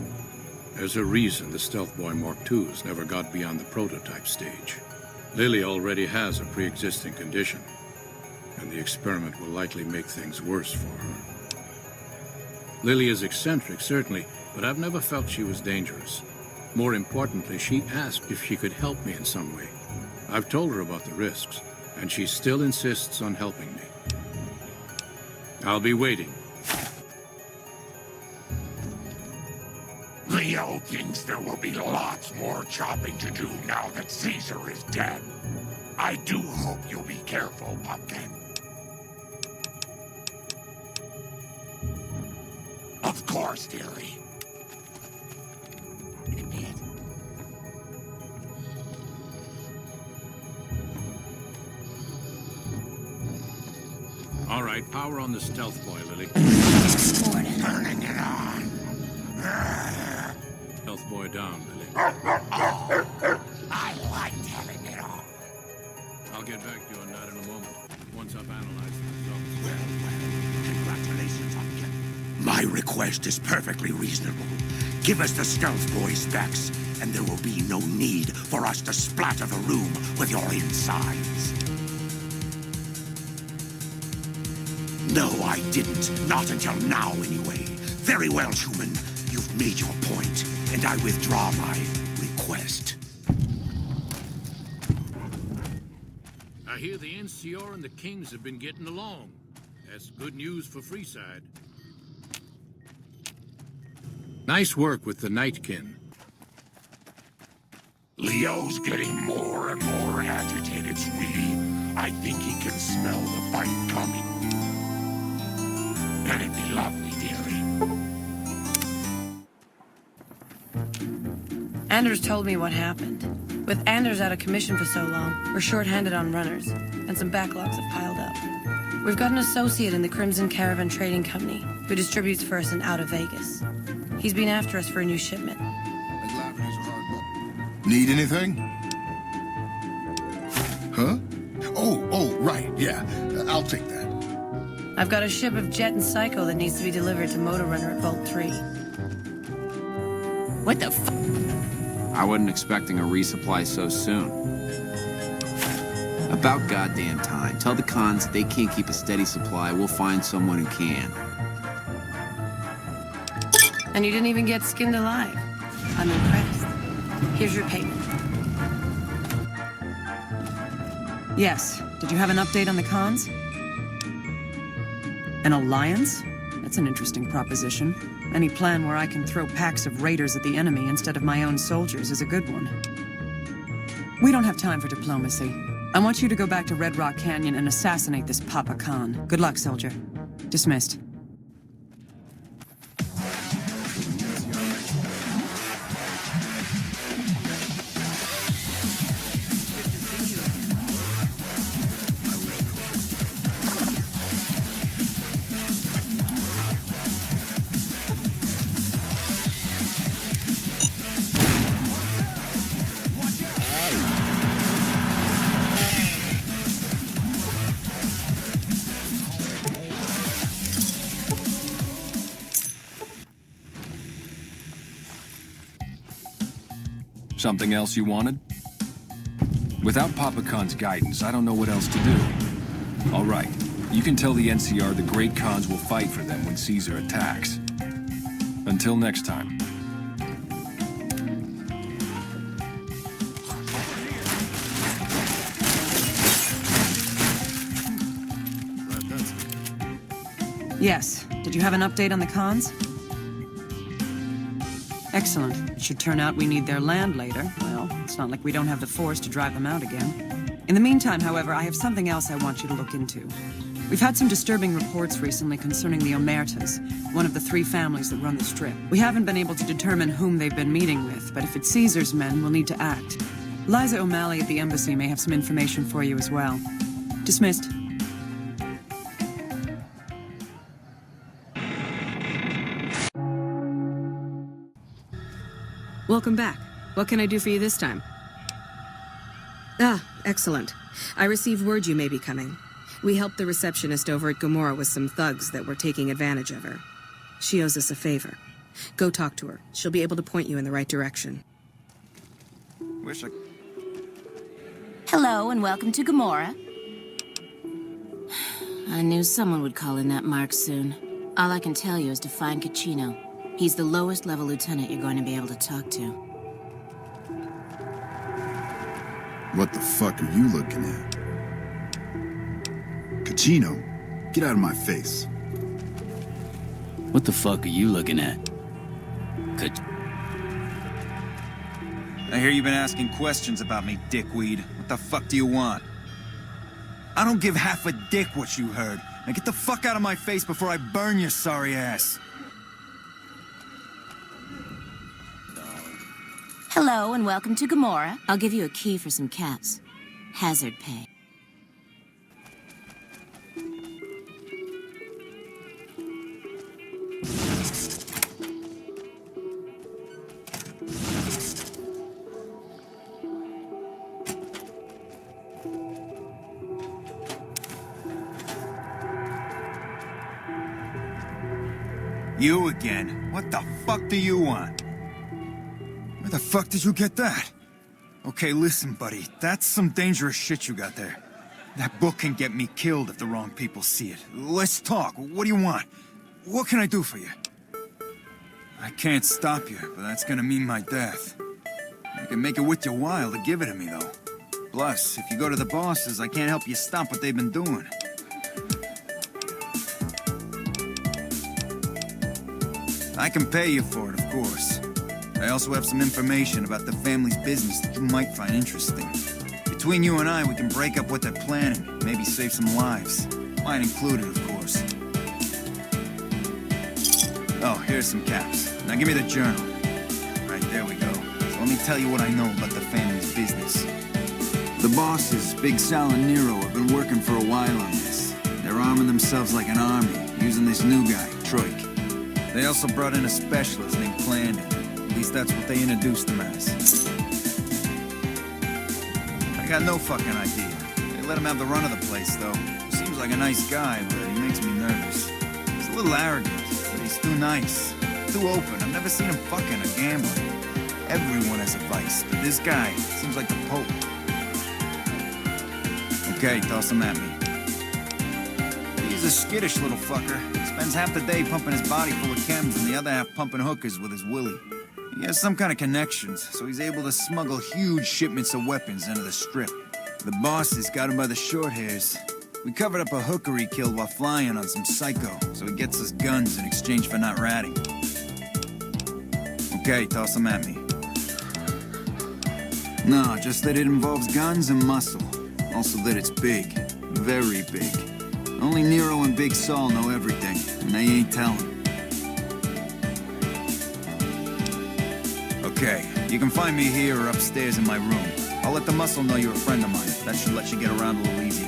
There's a reason the Stealth Boy Mark IIs never got beyond the prototype stage. Lily already has a pre-existing condition, and the experiment will likely make things worse for her. Lily is eccentric, certainly, but I've never felt she was dangerous. More importantly, she asked if she could help me in some way. I've told her about the risks, and she still insists on helping me. I'll be waiting. Leo thinks there will be lots more chopping to do now that Caesar is dead. I do hope you'll be careful, Pumpkin. Of course, dearie. All right, power on the Stealth Boy, Lily. Turning it on. Stealth Boy down, Lily. I liked having it on. I'll get back to you on that in a moment, once I've analyzed the results. Well, congratulations, Pumpkin. My request is perfectly reasonable. Give us the Stealth Boy specs, and there will be no need for us to splatter the room with your insides. No, I didn't. Not until now, anyway. Very well, human. You've made your point, and I withdraw my request. I hear the NCR and the Kings have been getting along. That's good news for Freeside. Nice work with the Nightkin. Leo's getting more and more agitated, sweetie. I think he can smell the fight coming. And it'd be lovely, dearie. Anders told me what happened. With Anders out of commission for so long, we're short-handed on runners, and some backlogs have piled up. We've got an associate in the Crimson Caravan Trading Company who distributes for us in out of Vegas. He's been after us for a new shipment. Need anything? Huh? Oh, right, yeah. I'll take that. I've got a ship of Jet and Psycho that needs to be delivered to Motor Runner at Vault 3. What the f? I wasn't expecting a resupply so soon. About goddamn time. Tell the cons they can't keep a steady supply. We'll find someone who can. And you didn't even get skinned alive. I'm impressed. Here's your payment. Yes. Did you have an update on the cons? An alliance? That's an interesting proposition. Any plan where I can throw packs of raiders at the enemy instead of my own soldiers is a good one. We don't have time for diplomacy. I want you to go back to Red Rock Canyon and assassinate this Papa Khan. Good luck, soldier. Dismissed. Something else you wanted? Without Papa Khan's guidance, I don't know what else to do. All right, you can tell the NCR the Great Khans will fight for them when Caesar attacks. Until next time. Yes. Did you have an update on the cons? Excellent. It should turn out we need their land later. Well, it's not like we don't have the force to drive them out again. In the meantime, however, I have something else I want you to look into. We've had some disturbing reports recently concerning the Omertas, one of the 3 families that run the Strip. We haven't been able to determine whom they've been meeting with, but if it's Caesar's men, we'll need to act. Liza O'Malley at the embassy may have some information for you as well. Dismissed. Welcome back. What can I do for you this time? Ah, excellent. I received word you may be coming. We helped the receptionist over at Gomorrah with some thugs that were taking advantage of her. She owes us a favor. Go talk to her. She'll be able to point you in the right direction. Wish I... Hello and welcome to Gomorrah. I knew someone would call in that mark soon. All I can tell you is to find Caccino. He's the lowest level lieutenant you're going to be able to talk to. What the fuck are you looking at? Caccino, get out of my face. What the fuck are you looking at? I hear you've been asking questions about me, dickweed. What the fuck do you want? I don't give half a dick what you heard. Now get the fuck out of my face before I burn your sorry ass. Hello and welcome to Gomorrah. I'll give you a key for some cats. Hazard pay. You again? What the fuck do you want? Where the fuck did you get that? Okay, listen, buddy. That's some dangerous shit you got there. That book can get me killed if the wrong people see it. Let's talk. What do you want? What can I do for you? I can't stop you, but that's gonna mean my death. I can make it worth your while to give it to me, though. Plus, if you go to the bosses, I can't help you stop what they've been doing. I can pay you for it, of course. I also have some information about the family's business that you might find interesting. Between you and I, we can break up what they're planning, maybe save some lives. Mine included, of course. Oh, here's some caps. Now give me the journal. Right, there we go. So let me tell you what I know about the family's business. The bosses, Big Sal and Nero, have been working for a while on this. They're arming themselves like an army, using this new guy, Troik. They also brought in a specialist named Plandon. At least that's what they introduced him as. I got no fucking idea. They let him have the run of the place, though. Seems like a nice guy, but he makes me nervous. He's a little arrogant, but he's too nice. Too open. I've never seen him fucking a gambler. Everyone has a vice, but this guy seems like the Pope. Okay, toss him at me. He's a skittish little fucker. Spends half the day pumping his body full of chems and the other half pumping hookers with his willy. He has some kind of connections, so he's able to smuggle huge shipments of weapons into the Strip. The bosses got him by the short hairs. We covered up a hooker he killed while flying on some psycho, so he gets us guns in exchange for not ratting. Okay, toss them at me. No, just that it involves guns and muscle. Also that it's big. Very big. Only Nero and Big Saul know everything, and they ain't telling. Okay, you can find me here or upstairs in my room. I'll let the muscle know you're a friend of mine. That should let you get around a little easier.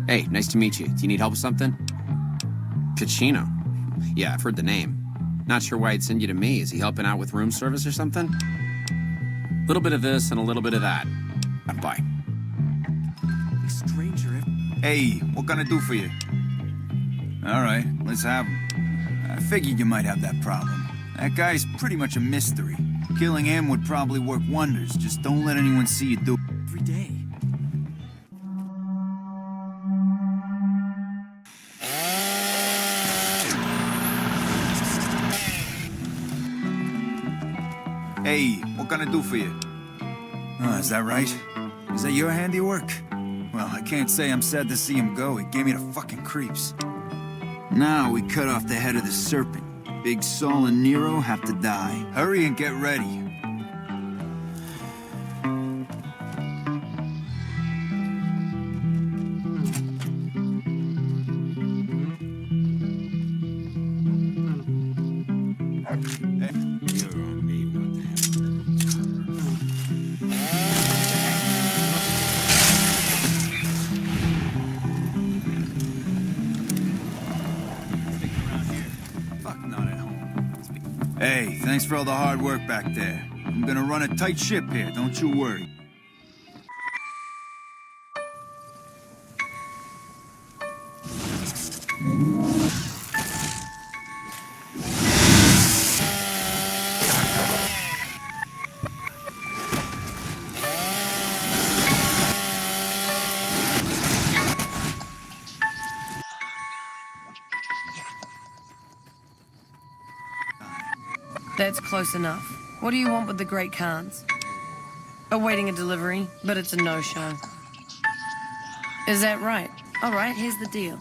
Hey, nice to meet you. Do you need help with something? Pacino. Yeah, I've heard the name. Not sure why he'd send you to me. Is he helping out with room service or something? A little bit of this and a little bit of that. Bye. Stranger. Hey, what can I do for you? All right, let's have him. I figured you might have that problem. That guy's pretty much a mystery. Killing him would probably work wonders. Just don't let anyone see you do it every day. Hey, what can I do for you? Oh, is that right? Is that your handiwork? Well, I can't say I'm sad to see him go. It gave me the fucking creeps. Now we cut off the head of the serpent. Big Saul and Nero have to die. Hurry and get ready. Hey, thanks for all the hard work back there. I'm gonna run a tight ship here, don't you worry. That's close enough. What do you want with the Great Khans? Awaiting a delivery, but it's a no-show. Is that right? All right, here's the deal.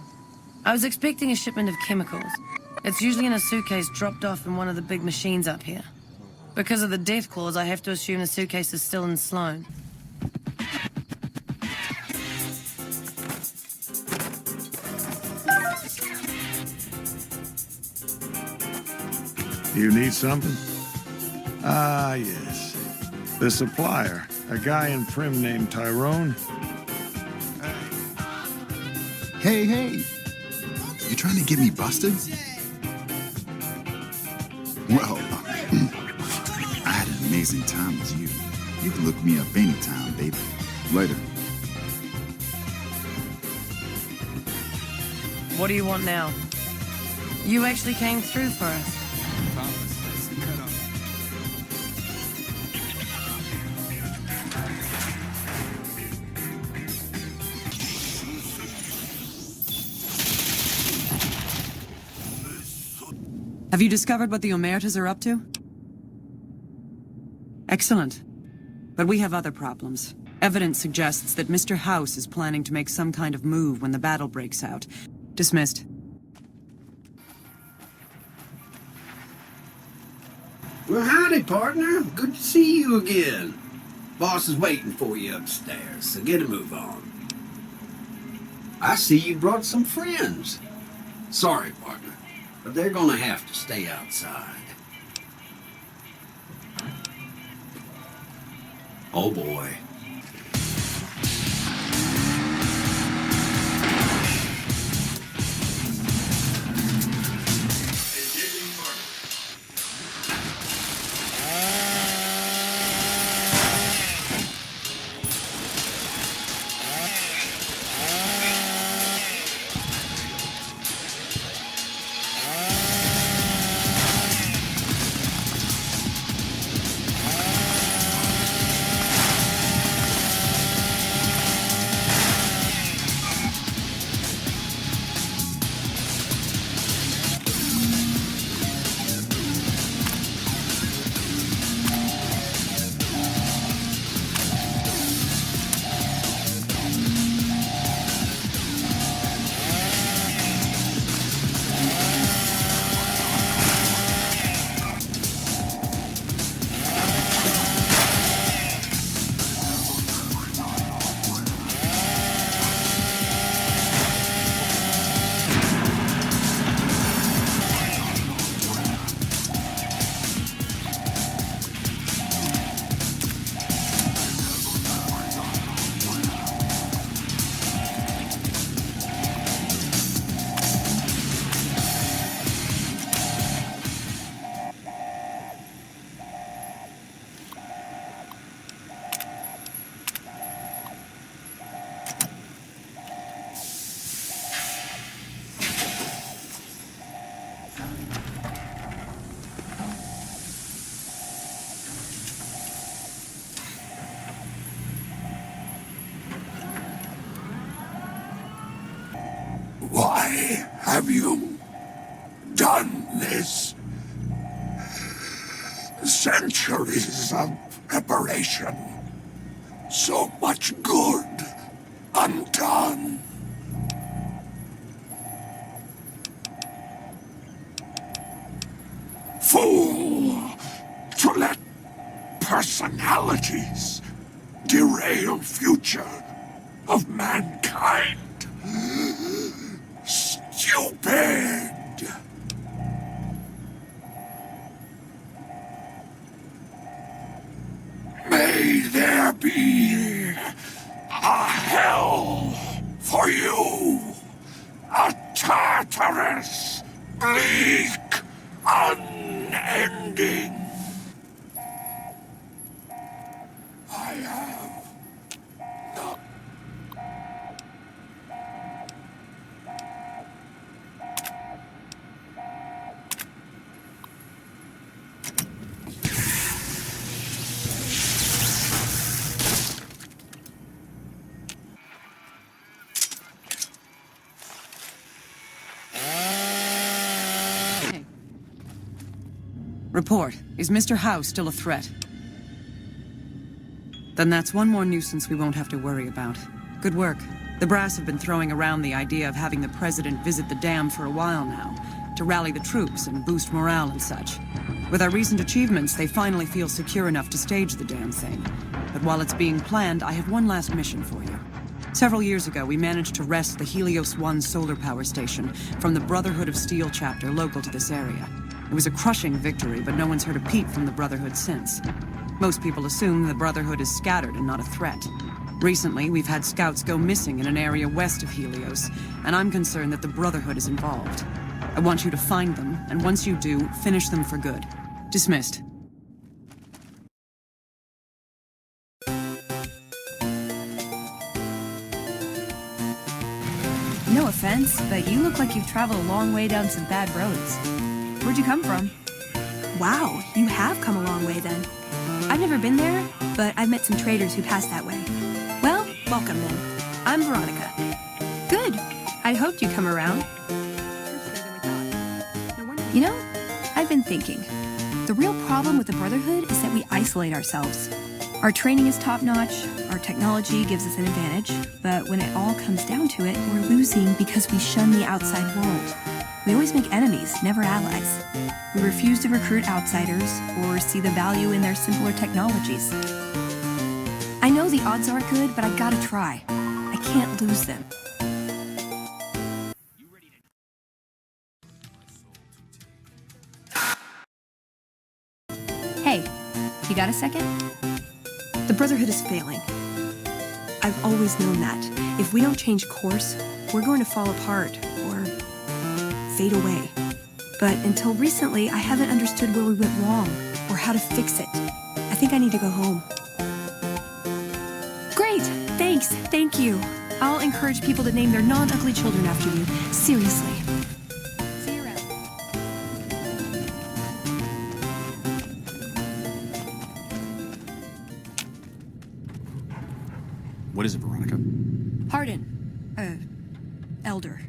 I was expecting a shipment of chemicals. It's usually in a suitcase dropped off in one of the big machines up here. Because of the death clause, I have to assume the suitcase is still in Sloan. You need something? Ah, yes. The supplier, a guy in Prim named Tyrone. Hey, hey! You trying to get me busted? Well, I had an amazing time with you. You can look me up anytime, baby. Later. What do you want now? You actually came through for us. Have you discovered what the Omertas are up to? Excellent. But we have other problems. Evidence suggests that Mr. House is planning to make some kind of move when the battle breaks out. Dismissed. Well, howdy, partner. Good to see you again. Boss is waiting for you upstairs, so get a move on. I see you brought some friends. Sorry, partner, but they're gonna have to stay outside. Oh boy. Why have you done this? Centuries of preparation. So much good undone. Fool to let personalities derail future of mankind. Stupid. May there be a hell for you, a Tartarus, bleak, unending. I have not. Report. Is Mr. House still a threat? Then that's one more nuisance we won't have to worry about. Good work. The brass have been throwing around the idea of having the president visit the dam for a while now, to rally the troops and boost morale and such. With our recent achievements, they finally feel secure enough to stage the damn thing. But while it's being planned, I have one last mission for you. Several years ago, we managed to wrest the Helios 1 solar power station from the Brotherhood of Steel chapter local to this area. It was a crushing victory, but no one's heard a peep from the Brotherhood since. Most people assume the Brotherhood is scattered and not a threat. Recently, we've had scouts go missing in an area west of Helios, and I'm concerned that the Brotherhood is involved. I want you to find them, and once you do, finish them for good. Dismissed. No offense, but you look like you've traveled a long way down some bad roads. Where'd you come from? Wow, you have come a long way then. I've never been there, but I've met some traders who pass that way. Well, welcome then. I'm Veronica. Good. I hoped you'd come around. You know, I've been thinking. The real problem with the Brotherhood is that we isolate ourselves. Our training is top-notch, our technology gives us an advantage, but when it all comes down to it, we're losing because we shun the outside world. We always make enemies, never allies. We refuse to recruit outsiders or see the value in their simpler technologies. I know the odds aren't good, but I gotta try. I can't lose them. Hey, you got a second? The Brotherhood is failing. I've always known that. If we don't change course, we're going to fall apart or fade away. But until recently, I haven't understood where we went wrong or how to fix it. I think I need to go home. Great! Thanks! Thank you! I'll encourage people to name their non-ugly children after you. Seriously. See you around. What is it, Veronica? Pardon. Elder.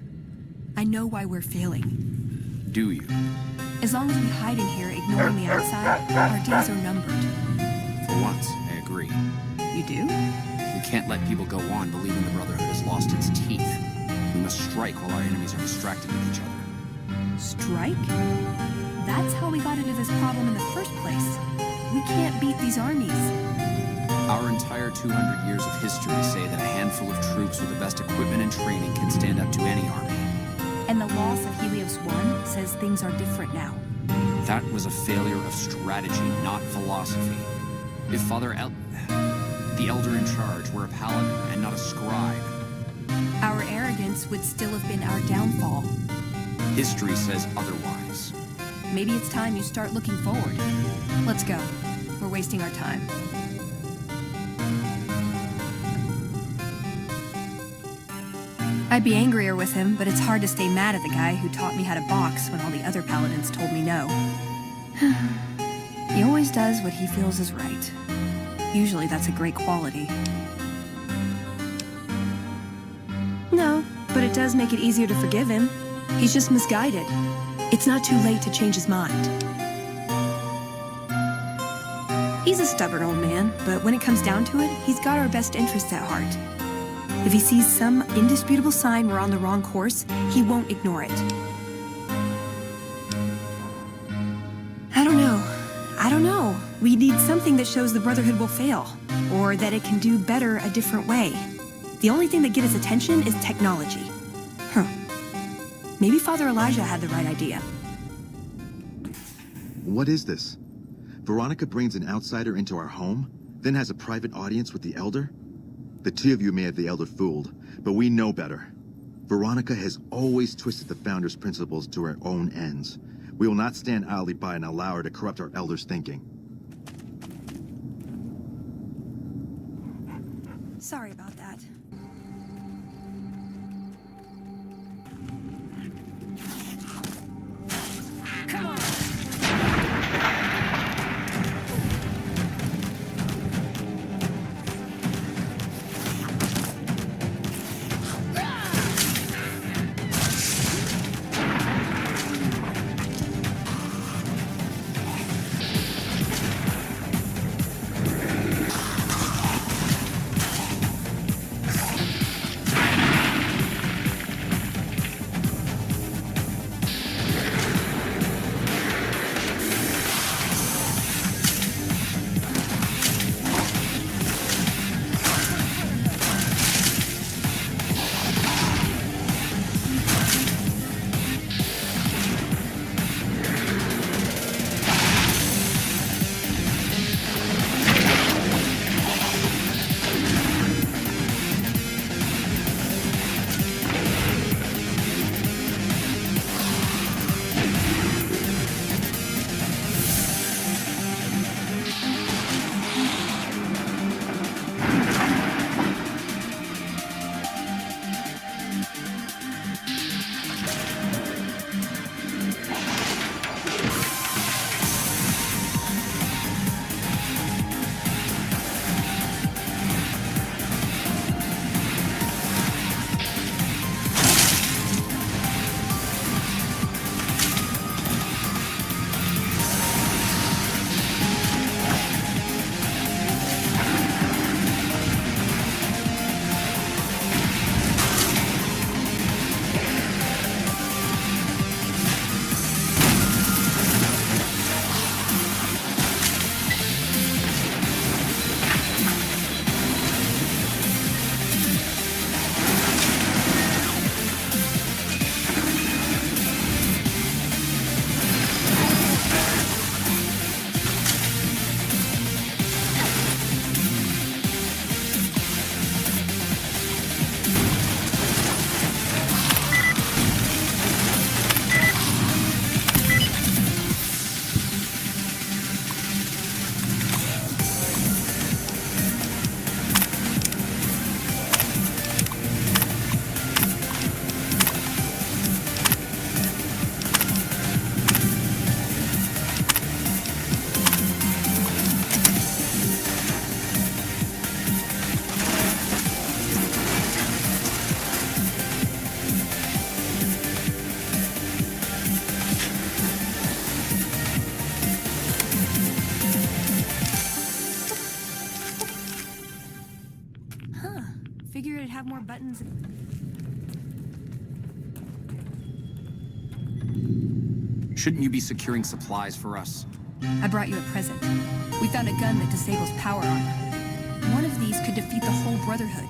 I know why we're failing. Do you? As long as we hide in here, ignoring the outside, our days are numbered. For once, I agree. You do? We can't let people go on believing the Brotherhood has lost its teeth. We must strike while our enemies are distracted with each other. Strike? That's how we got into this problem in the first place. We can't beat these armies. Our entire 200 years of history say that a handful of troops with the best equipment and training can stand up to any army. And the loss of Helios 1 says things are different now. That was a failure of strategy, not philosophy. If the Elder in charge were a paladin and not a scribe, our arrogance would still have been our downfall. History says otherwise. Maybe it's time you start looking forward. Let's go. We're wasting our time. I'd be angrier with him, but it's hard to stay mad at the guy who taught me how to box when all the other paladins told me no. He always does what he feels is right. Usually that's a great quality. No, But it does make it easier to forgive him. He's just misguided. It's not too late to change his mind. He's a stubborn old man, but when it comes down to it, he's got our best interests at heart. If he sees some indisputable sign we're on the wrong course, he won't ignore it. I don't know. We need something that shows the Brotherhood will fail, or that it can do better a different way. The only thing that gets his attention is technology. Maybe Father Elijah had the right idea. What is this? Veronica brings an outsider into our home, then has a private audience with the Elder? The two of you may have the Elder fooled, but we know better. Veronica has always twisted the Founder's principles to her own ends. We will not stand idly by and allow her to corrupt our Elder's thinking. Sorry about that. Come on. Figured it'd have more buttons. Shouldn't you be securing supplies for us? I brought you a present. We found a gun that disables power armor. One of these could defeat the whole Brotherhood.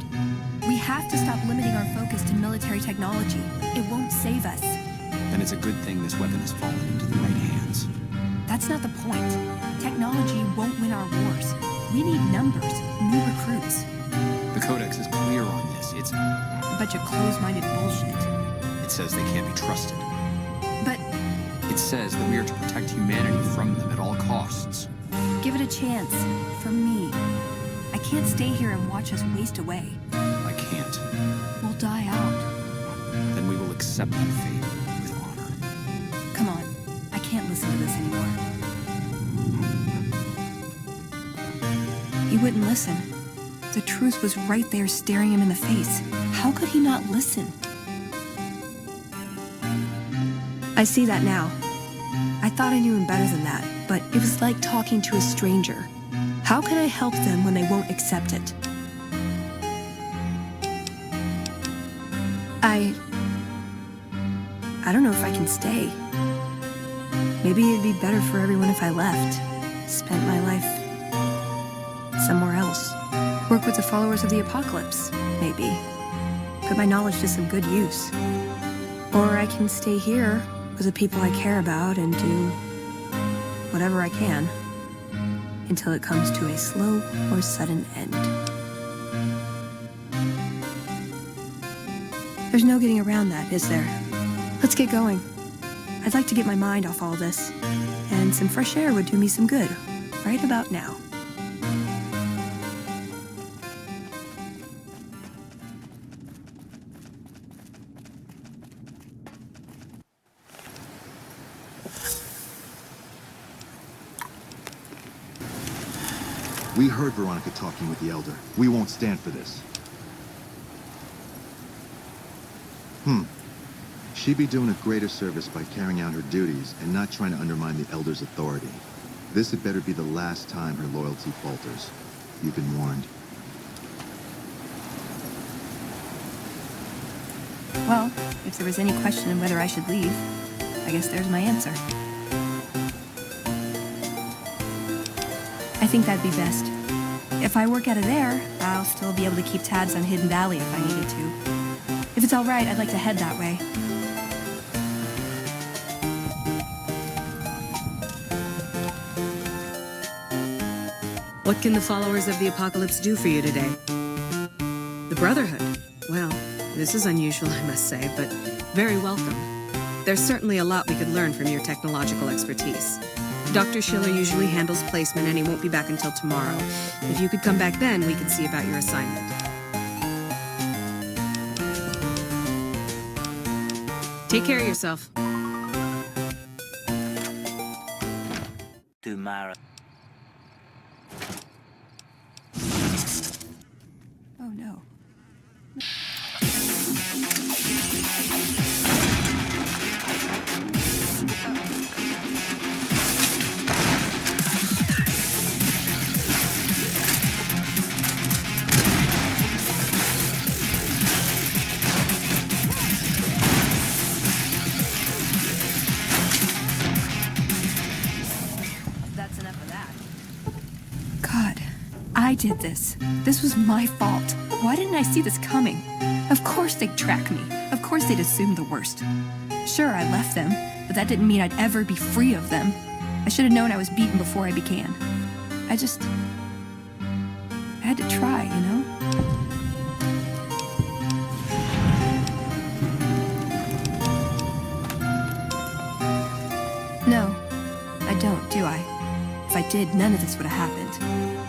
We have to stop limiting our focus to military technology. It won't save us. Then it's a good thing this weapon has fallen into the right hands. That's not the point. Technology won't win our wars. We need numbers, new recruits. The Codex is clear on this. It's a bunch of closed-minded bullshit. It says they can't be trusted. But it says that we are to protect humanity from them at all costs. Give it a chance. For me. I can't stay here and watch us waste away. I can't. We'll die out. Then we will accept that fate with honor. Come on. I can't listen to this anymore. He wouldn't listen. The truth was right there staring him in the face. How could he not listen? I see that now. I thought I knew him better than that, but it was like talking to a stranger. How can I help them when they won't accept it? I don't know if I can stay. Maybe it'd be better for everyone if I left. Spent my life somewhere else. Work with the followers of the apocalypse, maybe. Put my knowledge to some good use. Or I can stay here with the people I care about and do whatever I can until it comes to a slow or sudden end. There's no getting around that, is there? Let's get going. I'd like to get my mind off all this, and some fresh air would do me some good, right about now. We heard Veronica talking with the Elder. We won't stand for this. She'd be doing a greater service by carrying out her duties and not trying to undermine the Elder's authority. This had better be the last time her loyalty falters. You've been warned. Well, if there was any question on whether I should leave, I guess there's my answer. I think that'd be best. If I work out of there, I'll still be able to keep tabs on Hidden Valley if I needed to. If it's all right, I'd like to head that way. What can the followers of the apocalypse do for you today? The Brotherhood? Well, this is unusual, I must say, but very welcome. There's certainly a lot we could learn from your technological expertise. Dr. Schiller usually handles placement and he won't be back until tomorrow. If you could come back then, we could see about your assignment. Take care of yourself. Tomorrow. Oh no. I did this. This was my fault. Why didn't I see this coming? Of course they'd track me. Of course they'd assume the worst. Sure, I left them, but that didn't mean I'd ever be free of them. I should have known I was beaten before I began. I had to try, you know? No, I don't, do I? If I did, none of this would have happened.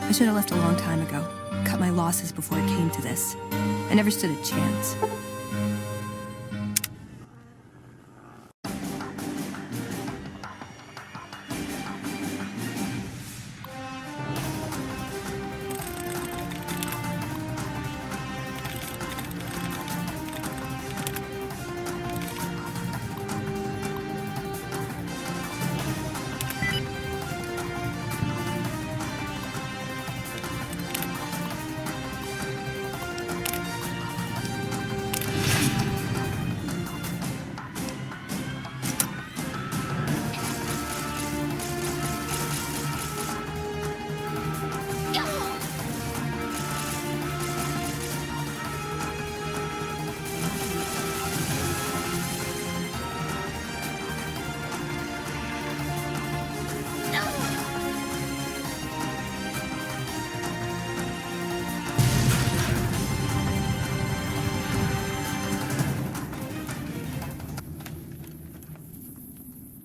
I should have left a long time ago. Cut my losses before it came to this. I never stood a chance.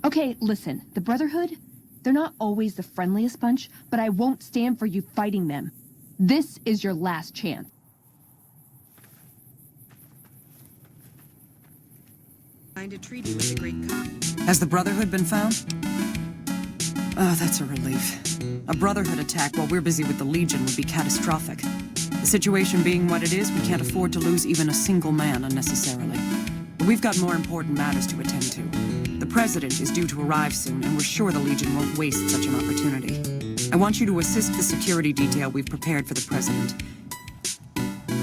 Okay, listen, the Brotherhood, they're not always the friendliest bunch, but I won't stand for you fighting them. This is your last chance. Find a treaty with the Great Khan. Has the Brotherhood been found? Oh, that's a relief. A Brotherhood attack while we're busy with the Legion would be catastrophic. The situation being what it is, we can't afford to lose even a single man unnecessarily. But we've got more important matters to attend to. The President is due to arrive soon, and we're sure the Legion won't waste such an opportunity. I want you to assist the security detail we've prepared for the President.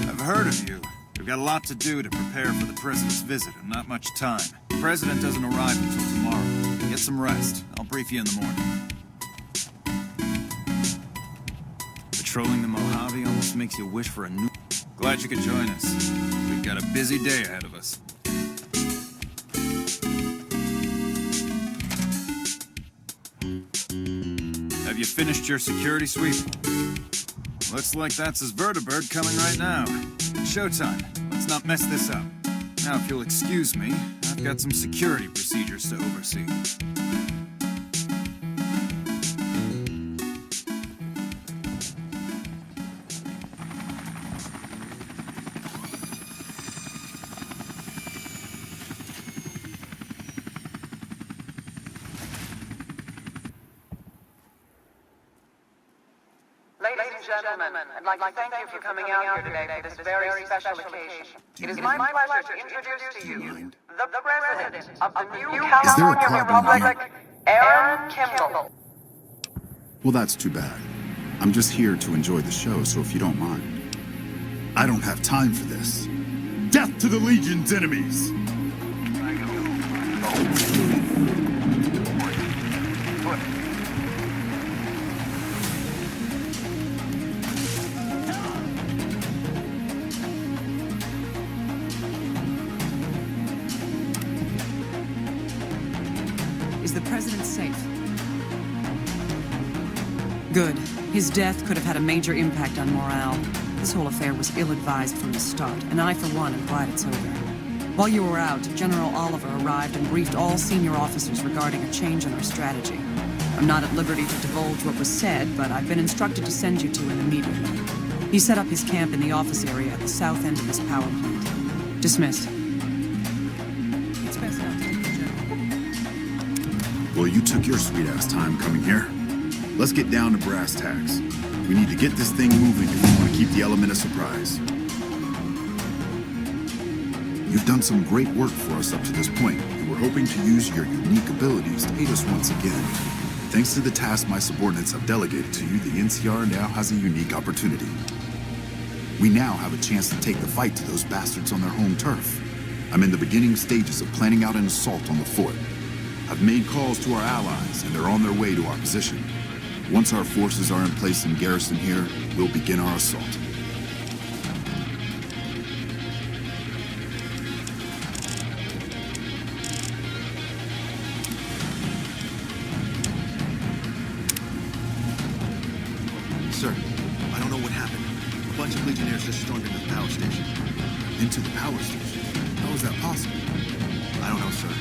I've heard of you. We've got a lot to do to prepare for the President's visit, and not much time. The President doesn't arrive until tomorrow. Get some rest. I'll brief you in the morning. Patrolling the Mojave almost makes you wish for a new... Glad you could join us. We've got a busy day ahead of us. Have you finished your security sweep? Looks like that's his vertibird coming right now. Showtime. Let's not mess this up. Now, if you'll excuse me, I've got some security procedures to oversee. Ladies and gentlemen, I'd like to thank you for coming out here today for this very special occasion. It is my pleasure to introduce to you the President of the new California Republic, Aaron Kimball. Well, that's too bad. I'm just here to enjoy the show, so if you don't mind. I don't have time for this. Death to the Legion's enemies! Is the President safe? Good. His death could have had a major impact on morale. This whole affair was ill-advised from the start, and I, for one, am glad it's over. While you were out, General Oliver arrived and briefed all senior officers regarding a change in our strategy. I'm not at liberty to divulge what was said, but I've been instructed to send you to him immediately. He set up his camp in the office area at the south end of this power plant. Dismissed. It's best not to take the General. Well, you took your sweet-ass time coming here. Let's get down to brass tacks. We need to get this thing moving if we want to keep the element of surprise. You've done some great work for us up to this point, and we're hoping to use your unique abilities to aid us once again. Thanks to the task my subordinates have delegated to you, the NCR now has a unique opportunity. We now have a chance to take the fight to those bastards on their home turf. I'm in the beginning stages of planning out an assault on the fort. I've made calls to our allies, and they're on their way to our position. Once our forces are in place in garrison here, we'll begin our assault. Sir, I don't know what happened. A bunch of Legionnaires just stormed into the power station. Into the power station? How is that possible? I don't know, sir.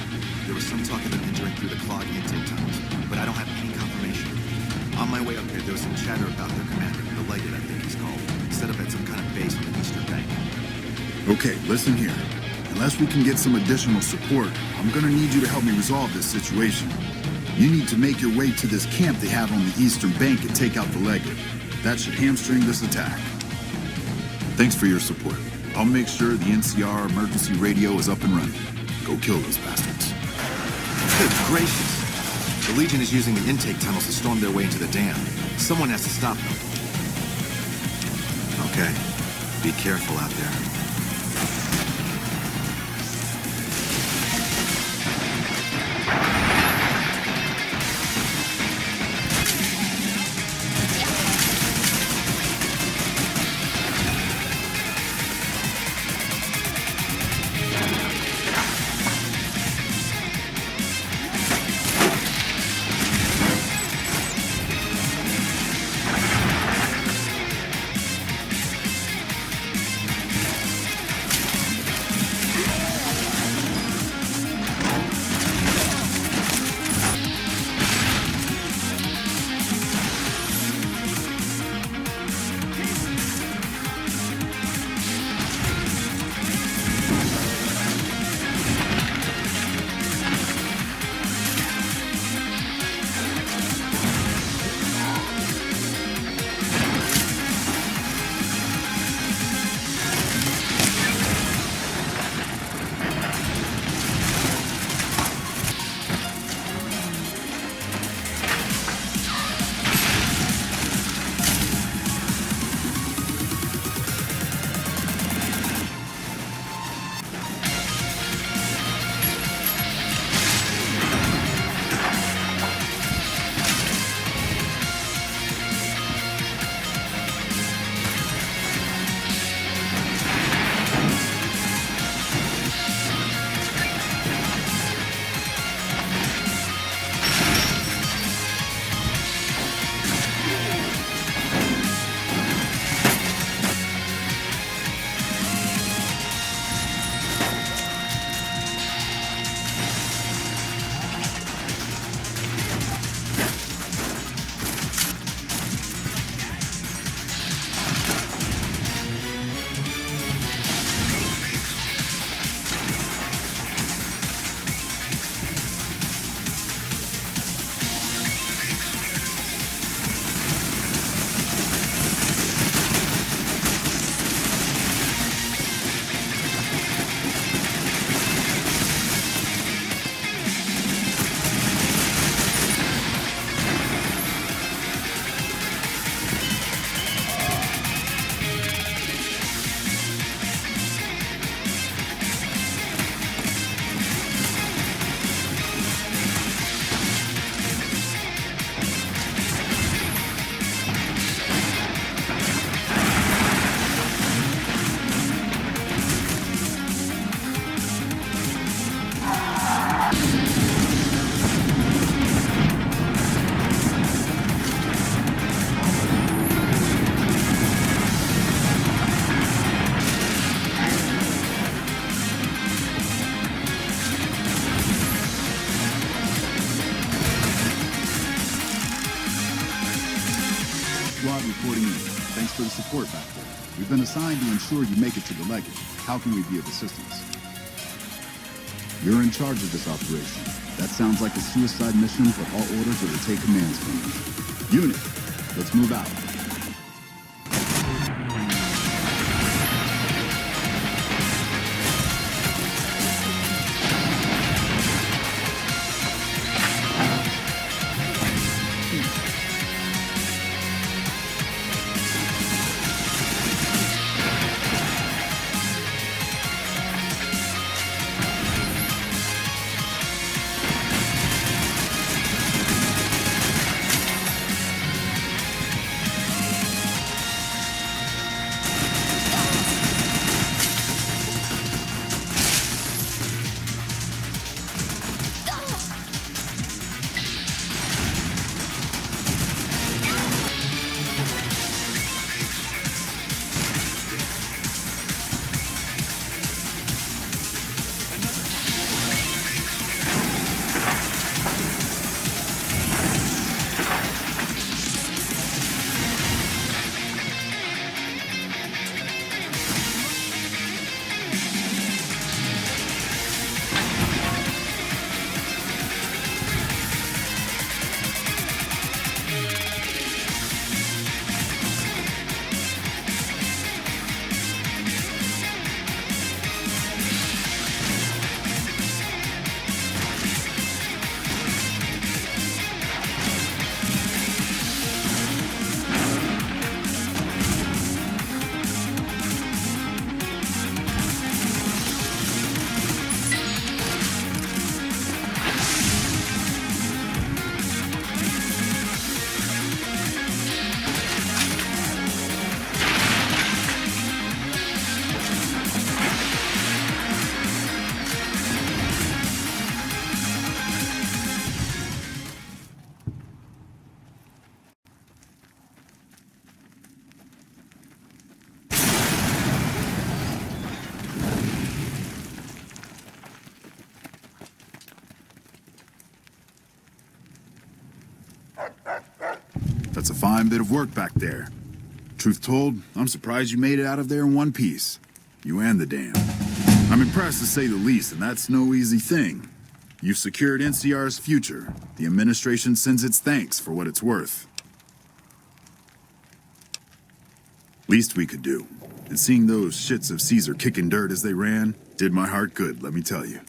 There was some talk of them entering through the clogged intake tunnels, but I don't have any confirmation. On my way up here, there was some chatter about their commander, the Legate, I think he's called, set up at some kind of base on the eastern bank. Okay, listen here. Unless we can get some additional support, I'm gonna need you to help me resolve this situation. You need to make your way to this camp they have on the eastern bank and take out the Legate. That should hamstring this attack. Thanks for your support. I'll make sure the NCR emergency radio is up and running. Go kill those bastards. Good gracious! The Legion is using the intake tunnels to storm their way into the dam. Someone has to stop them. Okay. Be careful out there. for the support back there. We've been assigned to ensure you make it to the Legate. How can we be of assistance? You're in charge of this operation. That sounds like a suicide mission, but all orders are to take commands from you. Unit, let's move out. That's a fine bit of work back there. Truth told, I'm surprised you made it out of there in one piece. You and the dam. I'm impressed to say the least, and that's no easy thing. You've secured NCR's future. The administration sends its thanks for what it's worth. Least we could do. And seeing those shits of Caesar kicking dirt as they ran did my heart good, let me tell you.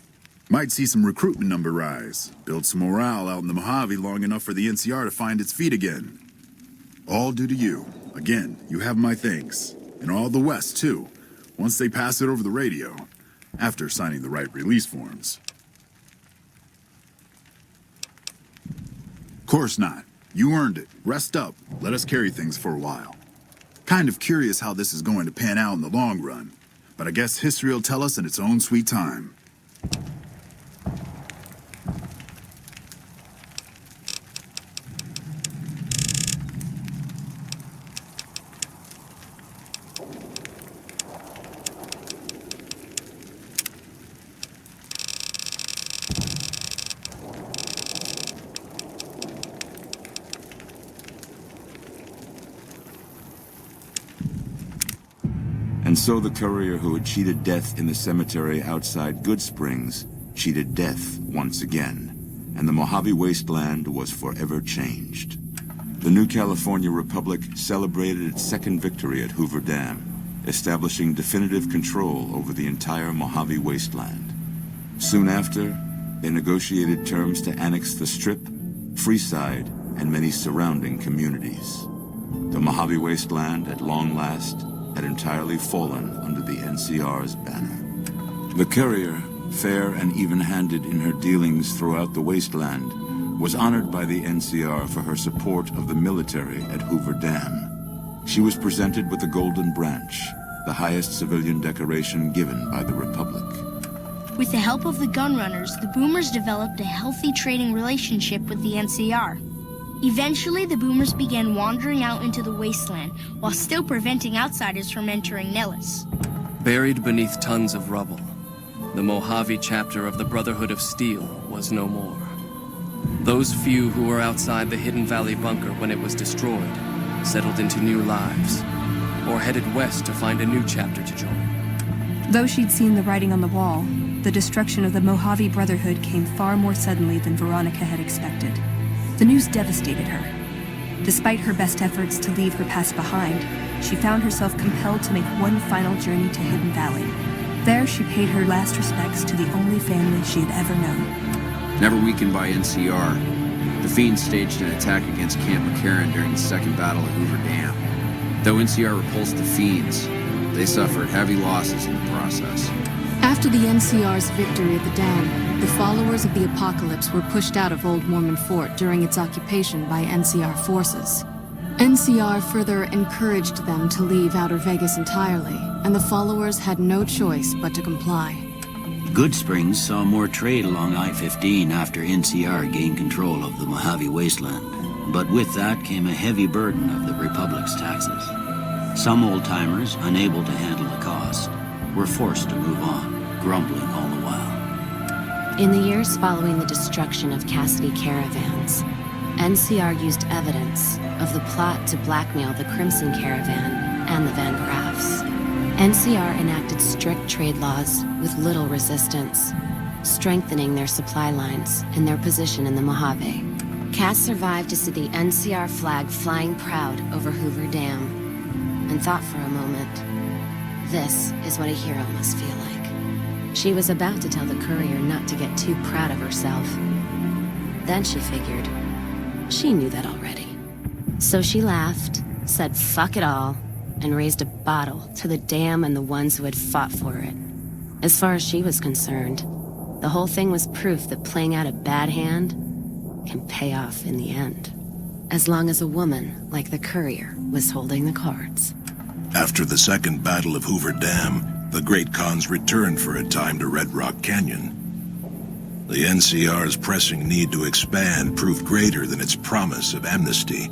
Might see some recruitment number rise. Build some morale out in the Mojave long enough for the NCR to find its feet again. All due to you. Again, you have my thanks. And all the West, too. Once they pass it over the radio. After signing the right release forms. Course not. You earned it. Rest up. Let us carry things for a while. Kind of curious how this is going to pan out in the long run. But I guess history will tell us in its own sweet time. And so the courier who had cheated death in the cemetery outside Goodsprings cheated death once again, and the Mojave wasteland was forever changed. The new California Republic celebrated its second victory at Hoover Dam, establishing definitive control over the entire Mojave wasteland. Soon after, they negotiated terms to annex the Strip, Freeside, and many surrounding communities. The Mojave wasteland, at long last, had entirely fallen under the NCR's banner. The courier, fair and even-handed in her dealings throughout the wasteland, was honored by the NCR for her support of the military at Hoover Dam. She was presented with the Golden Branch, the highest civilian decoration given by the Republic. With the help of the gunrunners, the Boomers developed a healthy trading relationship with the NCR. Eventually, the Boomers began wandering out into the wasteland, while still preventing outsiders from entering Nellis. Buried beneath tons of rubble, the Mojave chapter of the Brotherhood of Steel was no more. Those few who were outside the Hidden Valley bunker when it was destroyed settled into new lives, or headed west to find a new chapter to join. Though she'd seen the writing on the wall, the destruction of the Mojave Brotherhood came far more suddenly than Veronica had expected. The news devastated her. Despite her best efforts to leave her past behind, she found herself compelled to make one final journey to Hidden Valley. There, she paid her last respects to the only family she had ever known. Never weakened by NCR, the Fiends staged an attack against Camp McCarran during the Second Battle of Hoover Dam. Though NCR repulsed the Fiends, they suffered heavy losses in the process. After the NCR's victory at the dam, the followers of the Apocalypse were pushed out of Old Mormon Fort during its occupation by NCR forces. NCR further encouraged them to leave Outer Vegas entirely, and the followers had no choice but to comply. Goodsprings saw more trade along I-15 after NCR gained control of the Mojave Wasteland, but with that came a heavy burden of the Republic's taxes. Some old-timers, unable to handle the cost, were forced to move on, grumbling all the while. In the years following the destruction of Cassidy caravans, NCR used evidence of the plot to blackmail the Crimson Caravan and the Van Graffs. NCR enacted strict trade laws with little resistance, strengthening their supply lines and their position in the Mojave. Cass survived to see the NCR flag flying proud over Hoover Dam, and thought for a moment, this is what a hero must feel like. She was about to tell the courier not to get too proud of herself. Then she figured, she knew that already. So she laughed, said fuck it all, and raised a bottle to the dam and the ones who had fought for it. As far as she was concerned, the whole thing was proof that playing out a bad hand can pay off in the end. As long as a woman like the courier was holding the cards. After the Second Battle of Hoover Dam, the Great Khans returned for a time to Red Rock Canyon. The NCR's pressing need to expand proved greater than its promise of amnesty,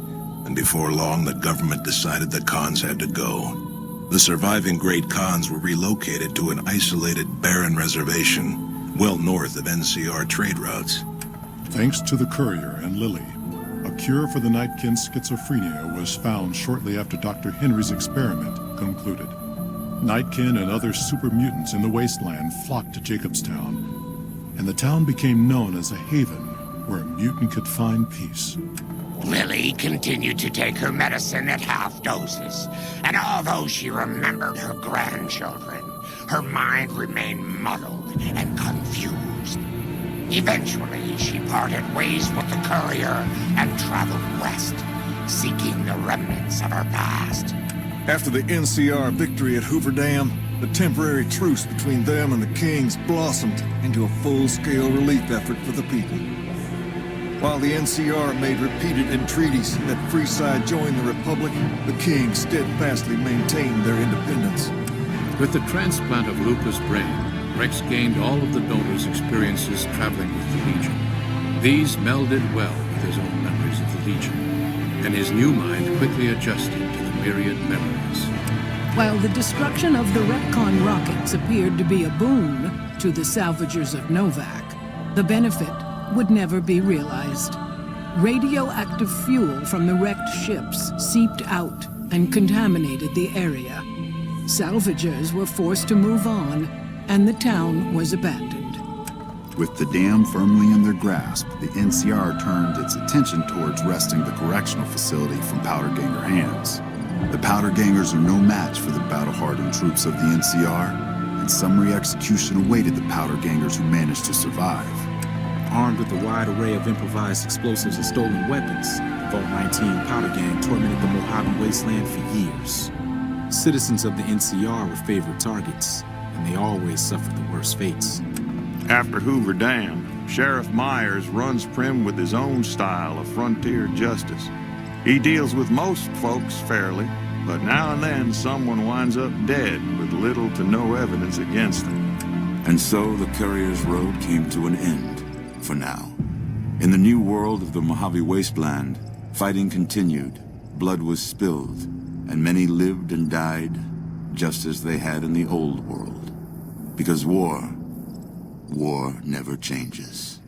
and before long the government decided the Khans had to go. The surviving Great Khans were relocated to an isolated, barren reservation well north of NCR trade routes. Thanks to the courier and Lily, a cure for the Nightkin's schizophrenia was found shortly after Dr. Henry's experiment concluded. Nightkin and other super mutants in the wasteland flocked to Jacobstown, and the town became known as a haven where a mutant could find peace. Lily continued to take her medicine at half doses, and although she remembered her grandchildren, her mind remained muddled and confused. Eventually, she parted ways with the courier and traveled west, seeking the remnants of her past. After the NCR victory at Hoover Dam, the temporary truce between them and the Kings blossomed into a full-scale relief effort for the people. While the NCR made repeated entreaties that Freeside join the Republic, the Kings steadfastly maintained their independence. With the transplant of Luca's brain, Rex gained all of the donor's experiences traveling with the Legion. These melded well with his own memories of the Legion, and his new mind quickly adjusted to the myriad memories. While the destruction of the Retcon rockets appeared to be a boon to the salvagers of Novak, the benefit would never be realized. Radioactive fuel from the wrecked ships seeped out and contaminated the area. Salvagers were forced to move on, and the town was abandoned. With the dam firmly in their grasp, the NCR turned its attention towards wresting the correctional facility from Powderganger hands. The Powdergangers are no match for the battle-hardened troops of the NCR, and summary execution awaited the Powdergangers who managed to survive. Armed with a wide array of improvised explosives and stolen weapons, the Vault 19 Powder Gang tormented the Mojave Wasteland for years. Citizens of the NCR were favorite targets, and they always suffered the worst fates. After Hoover Dam, Sheriff Myers runs Prim with his own style of frontier justice. He deals with most folks fairly, but now and then someone winds up dead with little to no evidence against them. And so the courier's road came to an end, for now. In the new world of the Mojave Wasteland, fighting continued, blood was spilled, and many lived and died just as they had in the old world. Because war never changes.